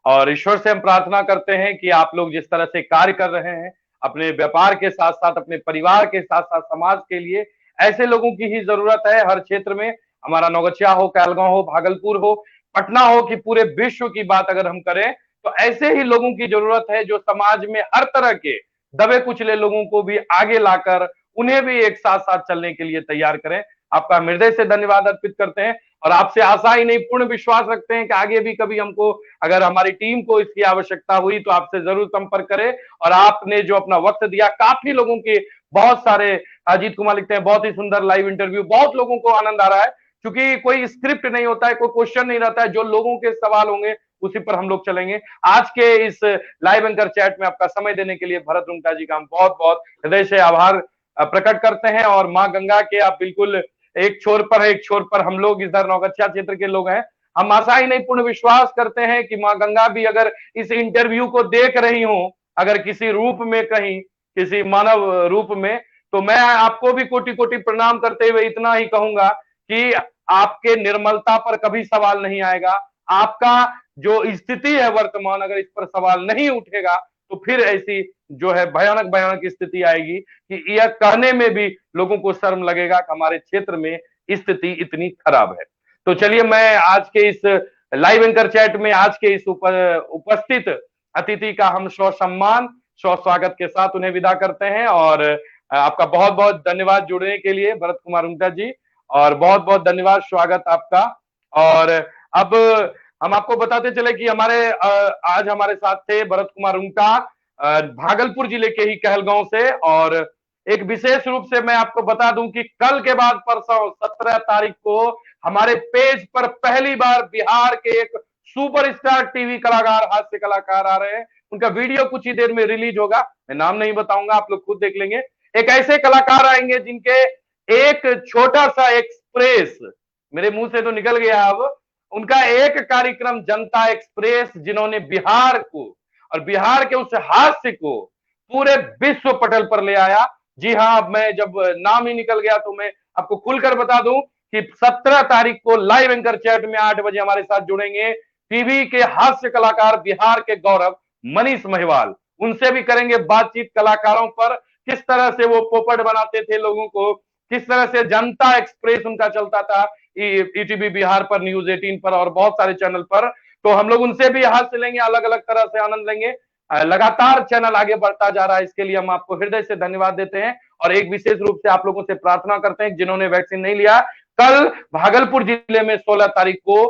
और ईश्वर से हम प्रार्थना करते हैं कि आप लोग जिस तरह से कार्य कर रहे हैं अपने व्यापार के साथ साथ अपने परिवार के साथ साथ समाज के लिए, ऐसे लोगों की ही जरूरत है हर क्षेत्र में। हमारा नौगछिया हो, कहलगांव हो, भागलपुर हो, पटना हो, कि पूरे विश्व की बात अगर हम करें तो ऐसे ही लोगों की जरूरत है जो समाज में हर तरह के दबे कुचले लोगों को भी आगे लाकर उन्हें भी एक साथ साथ चलने के लिए तैयार करें। आपका हृदय से धन्यवाद अर्पित करते हैं और आपसे आशा ही नहीं पूर्ण विश्वास रखते हैं कि आगे भी कभी हमको अगर हमारी टीम को इसकी आवश्यकता हुई तो आपसे जरूर संपर्क करें। और आपने जो अपना वक्त दिया, काफी लोगों के बहुत सारे, अजीत कुमार लिखते हैं बहुत ही सुंदर लाइव इंटरव्यू, बहुत लोगों को आनंद आ रहा है क्योंकि कोई स्क्रिप्ट नहीं होता है, कोई क्वेश्चन नहीं रहता है, जो लोगों के सवाल होंगे उसी पर हम लोग चलेंगे। आज के इस लाइव एंकर चैट में आपका समय देने के लिए भरत रुंगटा जी का हम बहुत बहुत हृदय से आभार प्रकट करते हैं। और माँ गंगा के आप बिल्कुल एक छोर पर है, एक छोर पर हम लोग इधर नौगछिया क्षेत्र के लोग हैं। हम आशा ही नहीं पूर्ण विश्वास करते हैं कि माँ गंगा भी अगर इस इंटरव्यू को देख रही हो, अगर किसी रूप में, कहीं किसी मानव रूप में, तो मैं आपको भी कोटि कोटि प्रणाम करते हुए इतना ही कहूंगा कि आपके निर्मलता पर कभी सवाल नहीं आएगा। आपका जो स्थिति है वर्तमान, अगर इस पर सवाल नहीं उठेगा तो फिर ऐसी जो है भयानक भयानक स्थिति आएगी कि यह कहने में भी लोगों को शर्म लगेगा कि हमारे क्षेत्र में स्थिति इतनी खराब है। तो चलिए, मैं आज के इस लाइव एंकर चैट में आज के इस उपस्थित अतिथि का हम ससम्मान स्वागत के साथ उन्हें विदा करते हैं। और आपका बहुत बहुत धन्यवाद जुड़ने के लिए भरत कुमार रुंगटा जी, और बहुत बहुत धन्यवाद, स्वागत आपका। और अब हम आपको बताते चले कि आज हमारे साथ थे भरत कुमार रुंगटा, भागलपुर जिले के ही कहलगांव से। और एक विशेष रूप से मैं आपको बता दूं कि कल के बाद परसों 17 तारीख को हमारे पेज पर पहली बार बिहार के एक सुपरस्टार टीवी कलाकार, हास्य कलाकार आ रहे हैं। उनका वीडियो कुछ ही देर में रिलीज होगा, मैं नाम नहीं बताऊंगा, आप लोग खुद देख लेंगे। एक ऐसे कलाकार आएंगे जिनके एक छोटा सा एक्सप्रेस, मेरे मुंह से तो निकल गया अब, उनका एक कार्यक्रम जनता एक्सप्रेस, जिन्होंने बिहार को और बिहार के उस हास्य को पूरे विश्व पटल पर ले आया। जी हाँ, अब मैं जब नाम ही निकल गया तो मैं आपको खुलकर बता दूं कि 17 तारीख को लाइव एंकर चैट में 8 बजे हमारे साथ जुड़ेंगे टीवी के हास्य कलाकार, बिहार के गौरव मनीष महिवाल। उनसे भी करेंगे बातचीत कलाकारों पर, किस तरह से वो पोपट बनाते थे लोगों को, किस तरह से जनता एक्सप्रेस उनका चलता था ईटीवी बिहार पर, न्यूज 18 पर और बहुत सारे चैनल पर। तो हम लोग उनसे भी हाथ लेंगे, अलग अलग तरह से आनंद लेंगे। लगातार चैनल आगे बढ़ता जा रहा है, इसके लिए हम आपको हृदय से धन्यवाद देते हैं। और एक विशेष रूप से आप लोगों से प्रार्थना करते हैं जिन्होंने वैक्सीन नहीं लिया, कल भागलपुर जिले में 16 तारीख को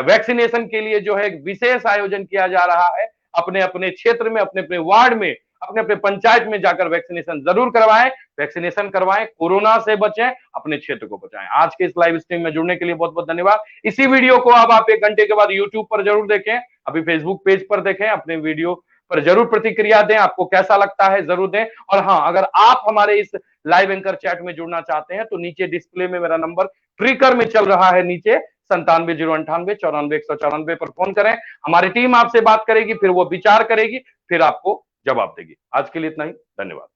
वैक्सीनेशन के लिए जो है एक विशेष आयोजन किया जा रहा है। अपने अपने क्षेत्र में, अपने अपने वार्ड में, अपने अपने पंचायत में जाकर वैक्सीनेशन जरूर करवाएं, वैक्सीनेशन करवाएं, कोरोना से बचें, अपने क्षेत्र को बचाएं। आज के इस लाइव स्ट्रीम में जुड़ने के लिए बहुत बहुत धन्यवाद। इसी वीडियो को अब आप 1 घंटे के बाद यूट्यूब पर जरूर देखें, अभी फेसबुक पेज पर देखें, अपने वीडियो पर जरूर प्रतिक्रिया दें, आपको कैसा लगता है जरूर दें। और हाँ, अगर आप हमारे इस लाइव एंकर चैट में जुड़ना चाहते हैं तो नीचे डिस्प्ले में मेरा नंबर ट्रिकर में चल रहा है, नीचे 97 098 94 194 पर फोन करें। हमारी टीम आपसे बात करेगी, फिर वो विचार करेगी, फिर आपको जवाब देगी। आज के लिए इतना ही, धन्यवाद।